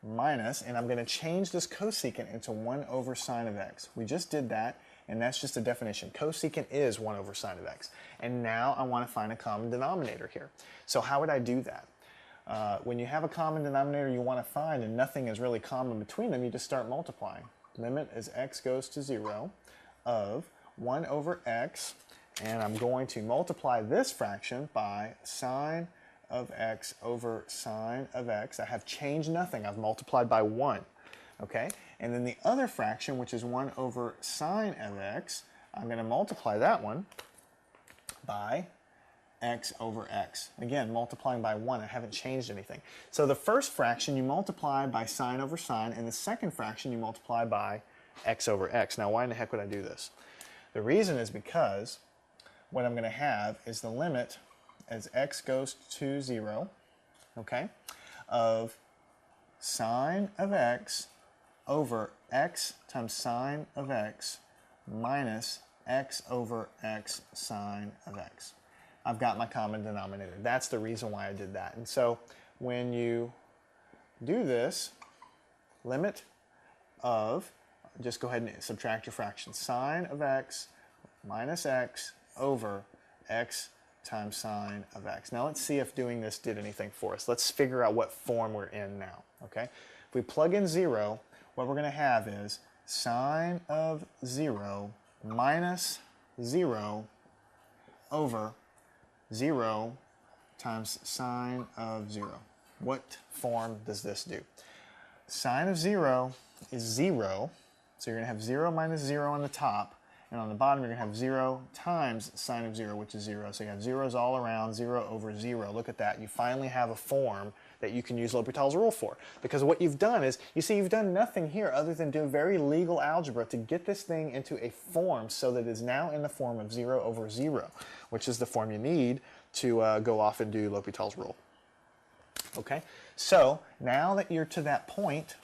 minus, and I'm going to change this cosecant into 1 over sine of x. We just did that. And that's just a definition. Cosecant is 1 over sine of x. And now I want to find a common denominator here. So how would I do that? When you have a common denominator you want to find and nothing is really common between them, you just start multiplying. Limit as x goes to 0 of 1 over x, and I'm going to multiply this fraction by sine of x over sine of x. I have changed nothing. I've multiplied by 1. Okay, and then the other fraction, which is 1 over sine of x, I'm going to multiply that one by x over x. Again, multiplying by 1, I haven't changed anything. So the first fraction you multiply by sine over sine, and the second fraction you multiply by x over x. Now why in the heck would I do this? The reason is because what I'm going to have is the limit as x goes to 0, okay, of sine of x over x times sine of x minus x over x sine of x. I've got my common denominator. That's the reason why I did that. And so when you do this, limit of, just go ahead and subtract your fraction, sine of x minus x over x times sine of x. Now let's see if doing this did anything for us. Let's figure out what form we're in now, okay? If we plug in 0, what we're going to have is sine of 0 minus 0 over 0 times sine of 0. What form does this do? Sine of 0 is 0, so you're going to have 0 minus 0 on the top, and on the bottom you're going to have 0 times sine of 0, which is 0. So you have zeros all around, 0 over 0. Look at that. You finally have a form that you can use L'Hopital's rule for. Because what you've done is, you see, you've done nothing here other than do very legal algebra to get this thing into a form so that it is now in the form of 0 over 0, which is the form you need to go off and do L'Hopital's rule. Okay, so now that you're to that point,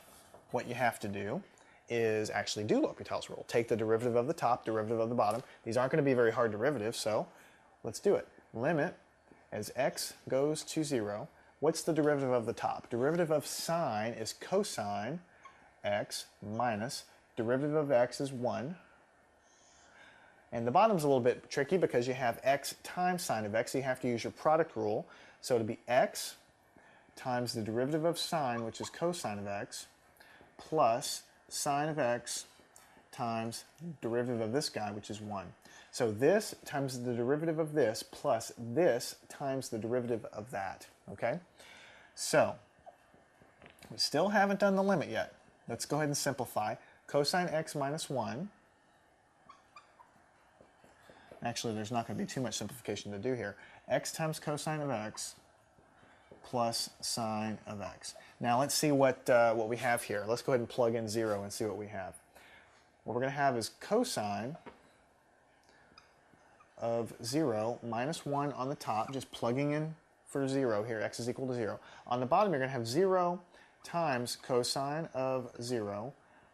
what you have to do is actually do L'Hopital's rule. Take the derivative of the top, derivative of the bottom. These aren't going to be very hard derivatives, so let's do it. Limit as x goes to 0. What's the derivative of the top? Derivative of sine is cosine x minus derivative of x is 1. And the bottom's a little bit tricky because you have x times sine of x, so you have to use your product rule. So it'll be x times the derivative of sine, which is cosine of x, plus sine of x times derivative of this guy, which is 1. So this times the derivative of this plus this times the derivative of that, okay? So we still haven't done the limit yet. Let's go ahead and simplify. Cosine x minus 1. Actually, there's not going to be too much simplification to do here. X times cosine of x plus sine of x. Now let's see what we have here. Let's go ahead and plug in 0 and see what we have. What we're going to have is cosine of 0 minus 1 on the top, just plugging in for 0 here, x is equal to 0. On the bottom, you're going to have 0 times cosine of 0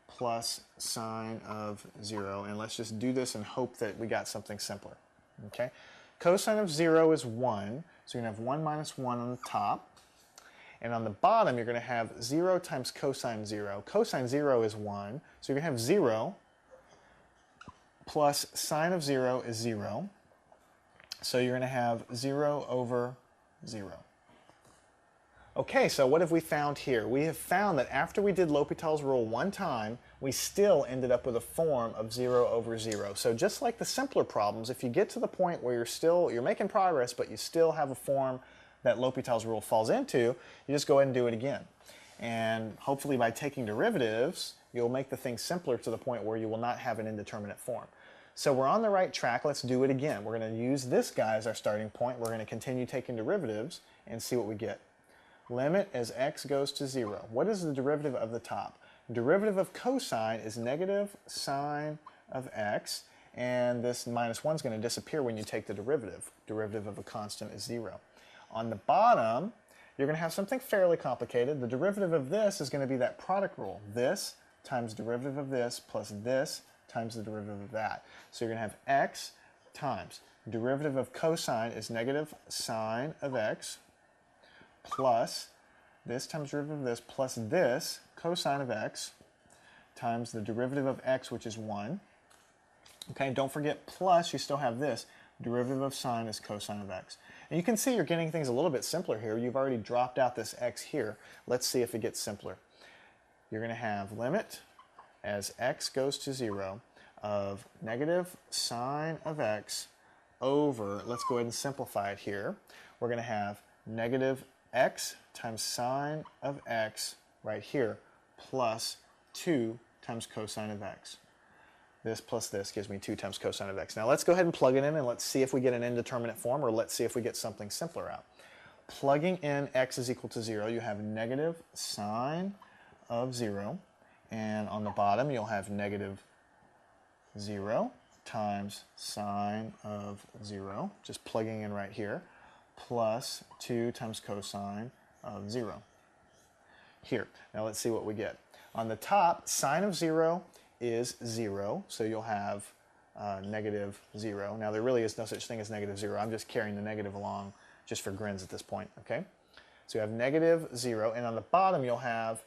plus sine of 0. And let's just do this and hope that we got something simpler. Okay? Cosine of 0 is 1, so you're going to have 1 minus 1 on the top. And on the bottom, you're going to have 0 times cosine 0. Cosine 0 is 1, so you're going to have 0 plus sine of 0 is 0. So you're going to have 0 over 0. Okay, so what have we found here? We have found that after we did L'Hopital's rule one time, we still ended up with a form of 0 over 0. So just like the simpler problems, if you get to the point where you're making progress, but you still have a form that L'Hopital's rule falls into, you just go ahead and do it again. And hopefully by taking derivatives, you'll make the thing simpler to the point where you will not have an indeterminate form. So we're on the right track. Let's do it again. We're going to use this guy as our starting point. We're going to continue taking derivatives and see what we get. Limit as x goes to 0. What is the derivative of the top? Derivative of cosine is negative sine of x, and this minus 1 is going to disappear when you take the derivative. Derivative of a constant is 0. On the bottom, you're going to have something fairly complicated. The derivative of this is going to be that product rule. This times derivative of this plus this times the derivative of that. So you're going to have x times derivative of cosine is negative sine of x plus this times derivative of this plus this cosine of x times the derivative of x, which is 1. Okay, don't forget plus, you still have this. Derivative of sine is cosine of x. And you can see you're getting things a little bit simpler here. You've already dropped out this x here. Let's see if it gets simpler. You're going to have limit as x goes to 0 of negative sine of x over, let's go ahead and simplify it here. We're going to have negative x times sine of x right here plus 2 times cosine of x. This plus this gives me 2 times cosine of x. Now let's go ahead and plug it in and let's see if we get an indeterminate form, or let's see if we get something simpler out. Plugging in x is equal to 0, you have negative sine of 0, and on the bottom you'll have negative 0 times sine of 0, just plugging in right here, plus 2 times cosine of 0. Here, now let's see what we get. On the top, sine of 0 is 0, so you'll have negative 0. Now there really is no such thing as negative 0. I'm just carrying the negative along just for grins at this point, okay? So you have negative 0, and on the bottom you'll have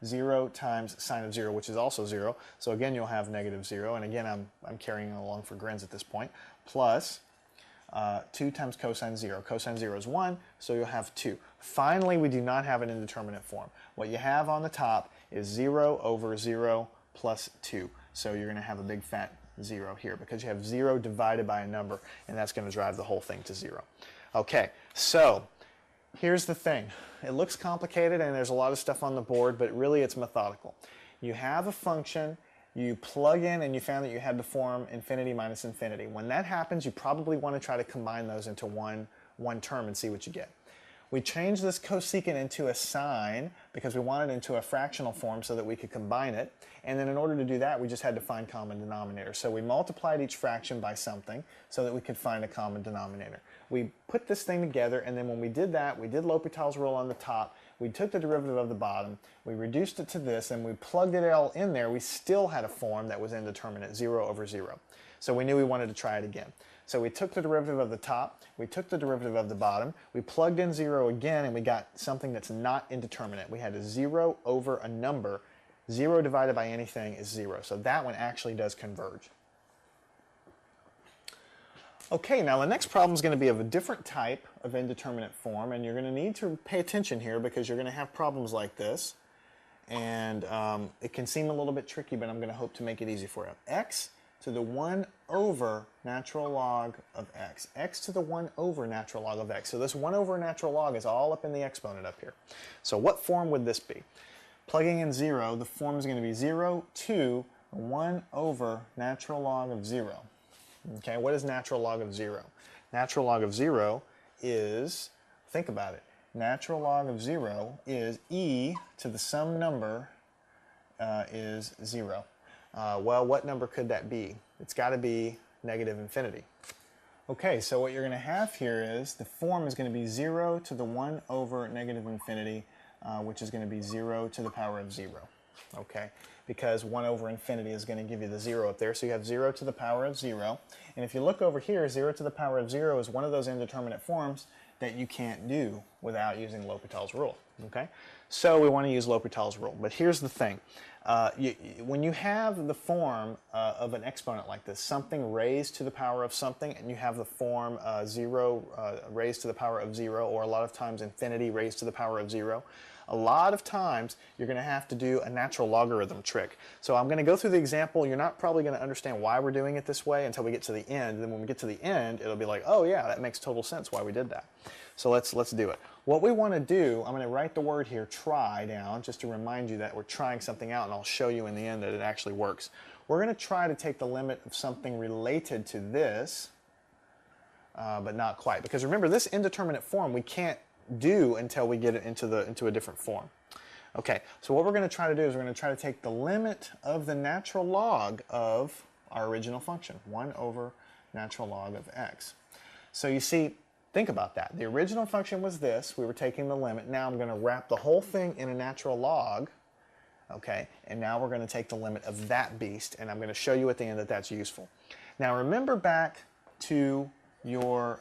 0 times sine of 0, which is also 0. So again, you'll have negative 0, and again, I'm carrying along for grins at this point, plus 2 times cosine 0. Cosine 0 is 1, so you'll have 2. Finally, we do not have an indeterminate form. What you have on the top is 0 over 0 plus 2. So you're going to have a big fat 0 here because you have 0 divided by a number, and that's going to drive the whole thing to 0. Okay, so here's the thing. It looks complicated and there's a lot of stuff on the board, but really it's methodical. You have a function, you plug in, and you found that you had the form infinity minus infinity. When that happens, you probably want to try to combine those into one term and see what you get. We changed this cosecant into a sine because we wanted it into a fractional form so that we could combine it. And then in order to do that, we just had to find common denominator. So we multiplied each fraction by something so that we could find a common denominator. We put this thing together, and then when we did that, we did L'Hopital's rule on the top. We took the derivative of the bottom, we reduced it to this, and we plugged it all in there. We still had a form that was indeterminate, 0 over 0. So we knew we wanted to try it again. So we took the derivative of the top, we took the derivative of the bottom, we plugged in 0 again, and we got something that's not indeterminate. We had a 0 over a number. 0 divided by anything is 0. So that one actually does converge. Okay, now the next problem is going to be of a different type of indeterminate form, and you're going to need to pay attention here because you're going to have problems like this. And it can seem a little bit tricky, but I'm going to hope to make it easy for you. X to the 1 over natural log of x. X to the 1 over natural log of x. So this 1 over natural log is all up in the exponent up here. So what form would this be? Plugging in 0, the form is going to be 0 to 1 over natural log of 0. Okay, what is natural log of 0? Natural log of 0 is, think about it, natural log of 0 is e to the some number is 0. Well, what number could that be? It's got to be negative infinity. Okay, so what you're going to have here is the form is going to be 0 to the 1 over negative infinity, which is going to be 0 to the power of 0. Okay, because 1 over infinity is going to give you the 0 up there, so you have 0 to the power of 0. And if you look over here, 0 to the power of 0 is one of those indeterminate forms that you can't do without using L'Hopital's rule. Okay, so we want to use L'Hopital's rule. But here's the thing. When you have the form of an exponent like this, something raised to the power of something, and you have the form 0 raised to the power of 0, or a lot of times infinity raised to the power of 0, a lot of times you're going to have to do a natural logarithm trick. So I'm going to go through the example. You're not probably going to understand why we're doing it this way until we get to the end. And then when we get to the end, it'll be like, oh yeah, that makes total sense why we did that. So let's do it. What we want to do, I'm going to write the word here, try, down, just to remind you that we're trying something out, and I'll show you in the end that it actually works. We're going to try to take the limit of something related to this, but not quite. Because remember, this indeterminate form we can't do until we get it into a different form. Okay, so what we're going to try to do is we're going to try to take the limit of the natural log of our original function, 1 over natural log of x. So you see, think about that. The original function was this. We were taking the limit. Now I'm going to wrap the whole thing in a natural log. Okay, and now we're going to take the limit of that beast, and I'm going to show you at the end that that's useful. Now remember back to your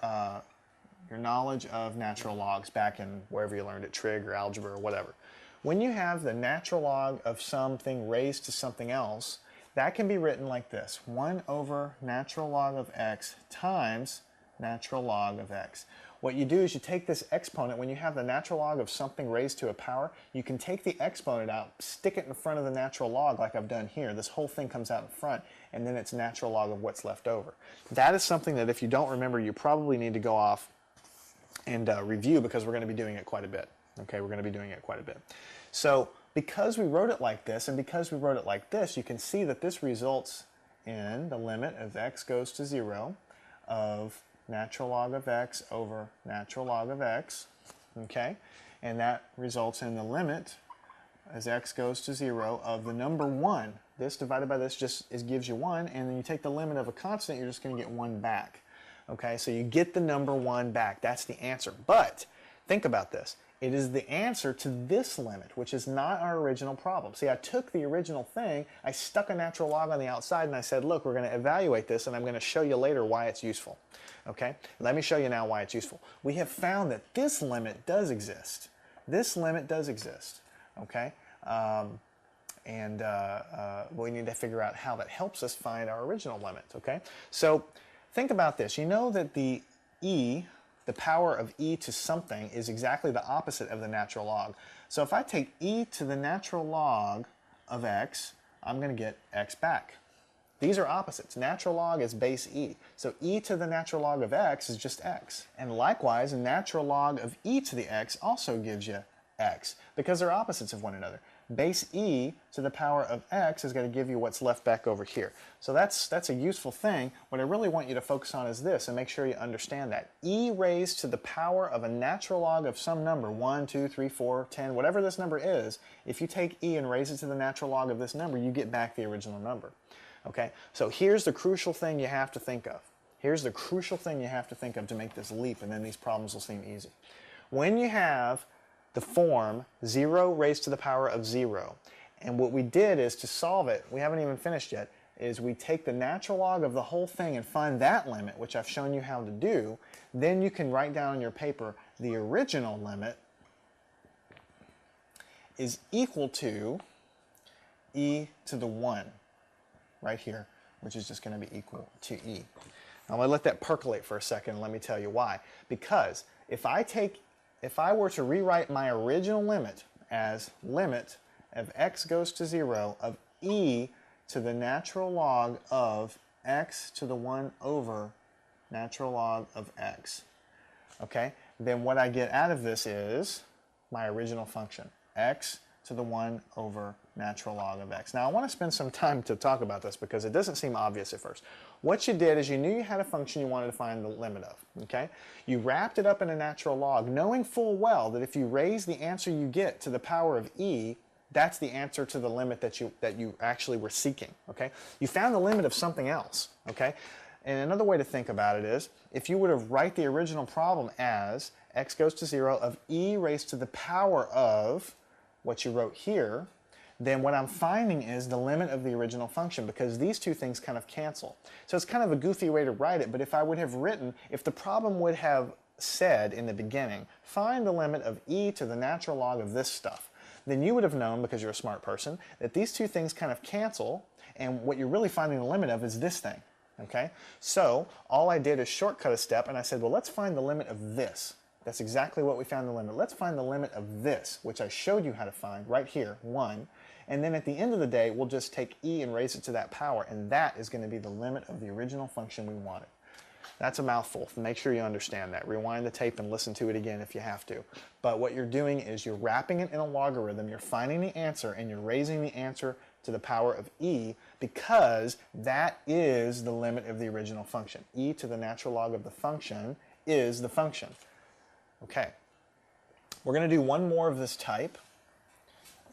knowledge of natural logs back in wherever you learned it, trig or algebra or whatever. When you have the natural log of something raised to something else, that can be written like this: 1 over natural log of x times natural log of x. What you do is you take this exponent. When you have the natural log of something raised to a power, you can take the exponent out, stick it in front of the natural log like I've done here. This whole thing comes out in front, and then it's natural log of what's left over. That is something that if you don't remember, you probably need to go off and review, because we're going to be doing it quite a bit. Okay, we're going to be doing it quite a bit. So because we wrote it like this, and because we wrote it like this, you can see that this results in the limit as x goes to 0 of natural log of x over natural log of x, okay? And that results in the limit as x goes to 0 of the number 1. This divided by this gives you 1, and then you take the limit of a constant, you're just going to get 1 back. Okay, so you get the number 1 back. That's the answer. But think about this. It is the answer to this limit, which is not our original problem. See, I took the original thing, I stuck a natural log on the outside, and I said, look, we're going to evaluate this, and I'm going to show you later why it's useful. Okay, let me show you now why it's useful. We have found that this limit does exist. This limit does exist. Okay, we need to figure out how that helps us find our original limit. Okay, so think about this. You know that the power of e to something is exactly the opposite of the natural log. So if I take e to the natural log of x, I'm going to get x back. These are opposites. Natural log is base e. So e to the natural log of x is just x. And likewise, a natural log of e to the x also gives you x, because they're opposites of one another. Base e to the power of x is going to give you what's left back over here. So that's a useful thing. What I really want you to focus on is this, and make sure you understand that. E raised to the power of a natural log of some number, 1, 2, 3, 4, 10, whatever this number is, if you take e and raise it to the natural log of this number, you get back the original number. Okay? So here's the crucial thing you have to think of. Here's the crucial thing you have to think of to make this leap, and then these problems will seem easy. When you have the form 0 raised to the power of 0. And what we did is, to solve it, we haven't even finished yet, is we take the natural log of the whole thing and find that limit, which I've shown you how to do. Then you can write down on your paper the original limit is equal to e to the 1, right here, which is just going to be equal to e. Now I'm going to let that percolate for a second, and let me tell you why. Because if I were to rewrite my original limit as limit of x goes to 0 of e to the natural log of x to the 1 over natural log of x, okay, then what I get out of this is my original function, x to the 1 over natural log of x. Now I want to spend some time to talk about this because it doesn't seem obvious at first. What you did is you knew you had a function you wanted to find the limit of, okay? You wrapped it up in a natural log, knowing full well that if you raise the answer you get to the power of e, that's the answer to the limit that you actually were seeking, okay? You found the limit of something else, okay? And another way to think about it is, if you were to write the original problem as x goes to 0 of e raised to the power of what you wrote here, then what I'm finding is the limit of the original function, because these two things kind of cancel. So it's kind of a goofy way to write it, but if I would have written, if the problem would have said in the beginning, find the limit of e to the natural log of this stuff, then you would have known, because you're a smart person, that these two things kind of cancel, and what you're really finding the limit of is this thing, okay? So all I did is shortcut a step, and I said, well, let's find the limit of this. That's exactly what we found the limit. Let's find the limit of this, which I showed you how to find right here, 1. And then at the end of the day, we'll just take e and raise it to that power, and that is going to be the limit of the original function we wanted. That's a mouthful. Make sure you understand that. Rewind the tape and listen to it again if you have to. But what you're doing is you're wrapping it in a logarithm, you're finding the answer, and you're raising the answer to the power of e, because that is the limit of the original function. E to the natural log of the function is the function. Okay. We're going to do one more of this type,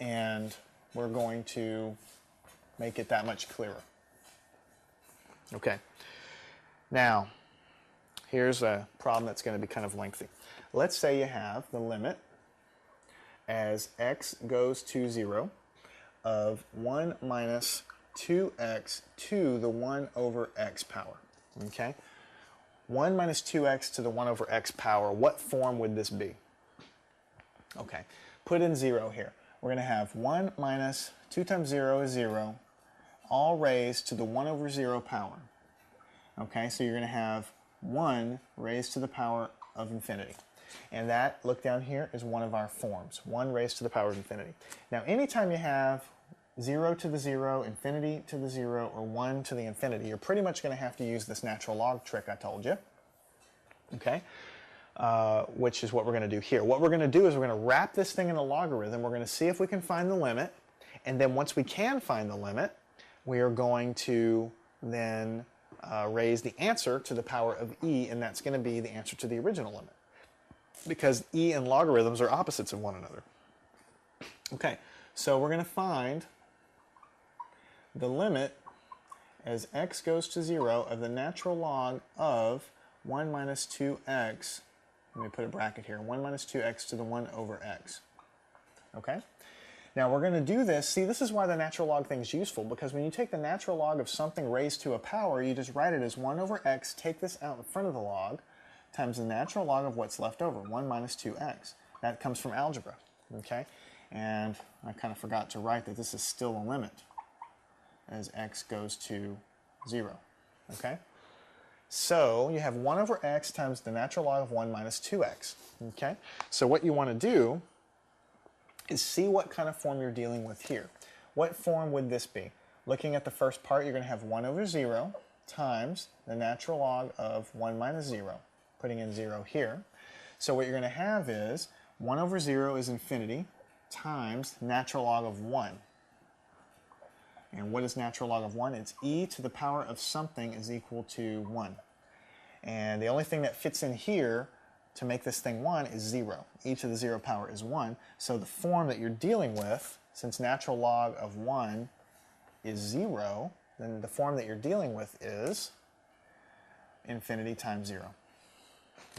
and we're going to make it that much clearer. Okay. Now, here's a problem that's going to be kind of lengthy. Let's say you have the limit as x goes to 0 of 1 minus 2x to the 1 over x power. Okay? 1 minus 2x to the 1 over x power, what form would this be? Okay, put in 0 here. We're going to have 1 minus 2 times 0 is 0, all raised to the 1 over 0 power. Okay, so you're going to have 1 raised to the power of infinity. And that, look down here, is one of our forms, 1 raised to the power of infinity. Now, anytime you have 0 to the 0, infinity to the 0, or 1 to the infinity, you're pretty much going to have to use this natural log trick I told you. Okay? which is what we're going to do here. What we're going to do is we're going to wrap this thing in a logarithm. We're going to see if we can find the limit, and then once we can find the limit, we are going to then raise the answer to the power of e, and that's going to be the answer to the original limit, because e and logarithms are opposites of one another. Okay, so we're going to find the limit as x goes to 0 of the natural log of 1 minus 2x, let me put a bracket here, 1 minus 2x to the 1 over x. Okay? Now we're going to do this. See, this is why the natural log thing is useful, because when you take the natural log of something raised to a power, you just write it as 1 over x, take this out in front of the log, times the natural log of what's left over, 1 minus 2x. That comes from algebra. Okay? And I kind of forgot to write that this is still a limit as x goes to 0. Okay? So you have 1 over x times the natural log of 1 minus 2x. Okay? So what you want to do is see what kind of form you're dealing with here. What form would this be? Looking at the first part, you're going to have 1 over 0 times the natural log of 1 minus 0, putting in 0 here. So what you're going to have is 1 over 0 is infinity times natural log of 1. And what is natural log of 1? It's e to the power of something is equal to 1. And the only thing that fits in here to make this thing 1 is 0. E to the 0 power is 1. So the form that you're dealing with, since natural log of 1 is 0, then the form that you're dealing with is infinity times 0.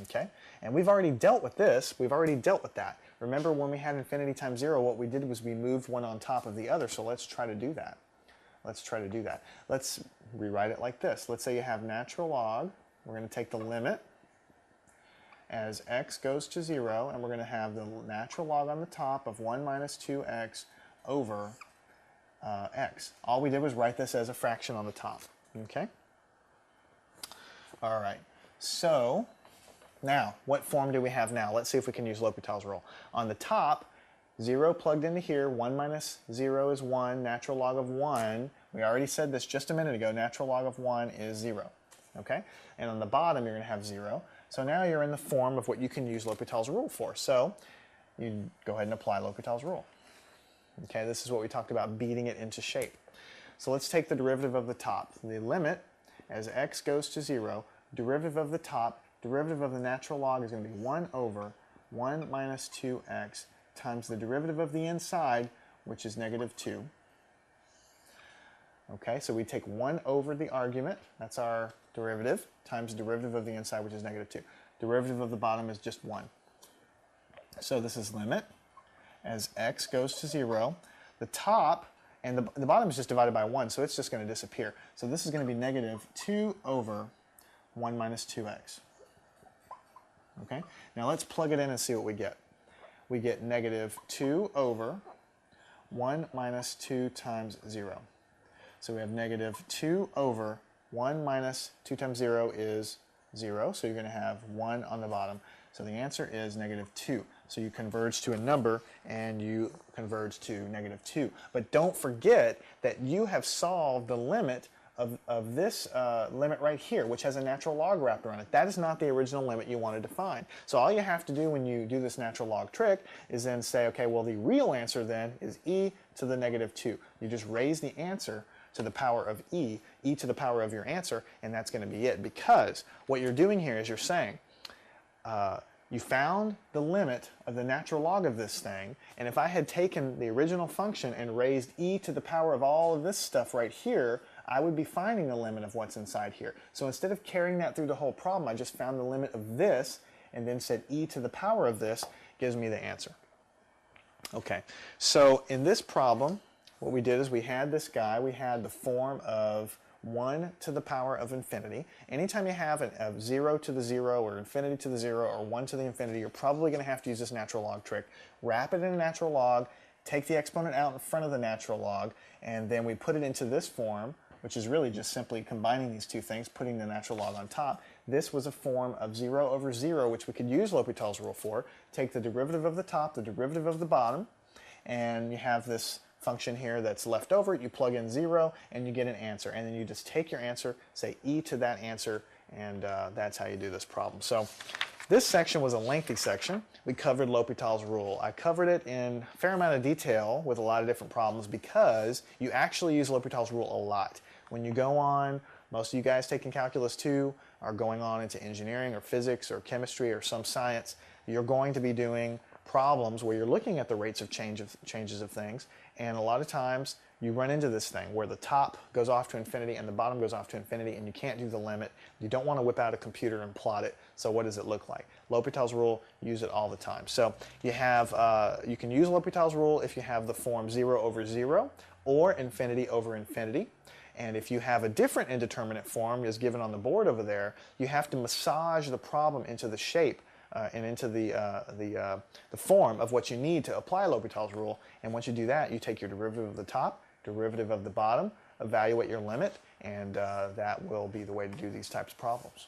Okay? And we've already dealt with this. We've already dealt with that. Remember when we had infinity times 0, what we did was we moved one on top of the other. So let's try to do that. Let's try to do that. Let's rewrite it like this. Let's say you have natural log. We're going to take the limit as x goes to 0, and we're going to have the natural log on the top of 1 minus 2x over x. All we did was write this as a fraction on the top. Okay? All right. So now, what form do we have now? Let's see if we can use L'Hopital's rule. On the top, 0 plugged into here, 1 minus 0 is 1, natural log of 1. We already said this just a minute ago, natural log of 1 is 0. Okay? And on the bottom, you're going to have 0. So now you're in the form of what you can use L'Hopital's rule for. So you go ahead and apply L'Hopital's rule. Okay, this is what we talked about, beating it into shape. So let's take the derivative of the top. The limit, as x goes to 0, derivative of the top, derivative of the natural log is going to be 1 over 1 minus 2x times the derivative of the inside, which is negative 2. Okay, so we take 1 over the argument, that's our derivative, times the derivative of the inside, which is negative 2. Derivative of the bottom is just 1. So this is limit as x goes to 0. The top and the bottom is just divided by 1, so it's just going to disappear. So this is going to be negative 2 over 1 minus 2x. Okay, now let's plug it in and see what we get. We get negative 2 over 1 minus 2 times 0. So we have negative 2 over 1 minus 2 times 0 is 0, so you're going to have 1 on the bottom. So the answer is negative 2. So you converge to a number, and you converge to negative 2. But don't forget that you have solved the limit of this limit right here, which has a natural log wrapped around it. That is not the original limit you wanted to find. So all you have to do when you do this natural log trick is then say, okay, well, the real answer then is e to the negative 2. You just raise the answer to the power of e to the power of your answer, and that's going to be it. Because what you're doing here is you're saying, you found the limit of the natural log of this thing, and if I had taken the original function and raised e to the power of all of this stuff right here, I would be finding the limit of what's inside here. So instead of carrying that through the whole problem, I just found the limit of this and then said e to the power of this gives me the answer. Okay, so in this problem, what we did is we had this guy, we had the form of 1 to the power of infinity. Anytime you have a 0 to the 0 or infinity to the 0 or 1 to the infinity, you're probably going to have to use this natural log trick. Wrap it in a natural log, take the exponent out in front of the natural log, and then we put it into this form, which is really just simply combining these two things, putting the natural log on top. This was a form of 0 over 0, which we could use L'Hopital's rule for. Take the derivative of the top, the derivative of the bottom, and you have this function here that's left over. You plug in 0, and you get an answer. And then you just take your answer, say e to that answer, and that's how you do this problem. So This section was a lengthy section. We covered L'Hopital's rule. I covered it in a fair amount of detail with a lot of different problems because you actually use L'Hopital's rule a lot. When you go on, most of you guys taking Calculus 2 are going on into engineering or physics or chemistry or some science. You're going to be doing problems where you're looking at the rates of changes of things, and a lot of times you run into this thing where the top goes off to infinity and the bottom goes off to infinity and you can't do the limit. You don't want to whip out a computer and plot it, so what does it look like? L'Hopital's rule, use it all the time. So you have, you can use L'Hopital's rule if you have the form 0 over 0 or infinity over infinity. And if you have a different indeterminate form as given on the board over there, you have to massage the problem into the shape and into the form of what you need to apply L'Hopital's rule. And once you do that, you take your derivative of the top, derivative of the bottom, evaluate your limit, and that will be the way to do these types of problems.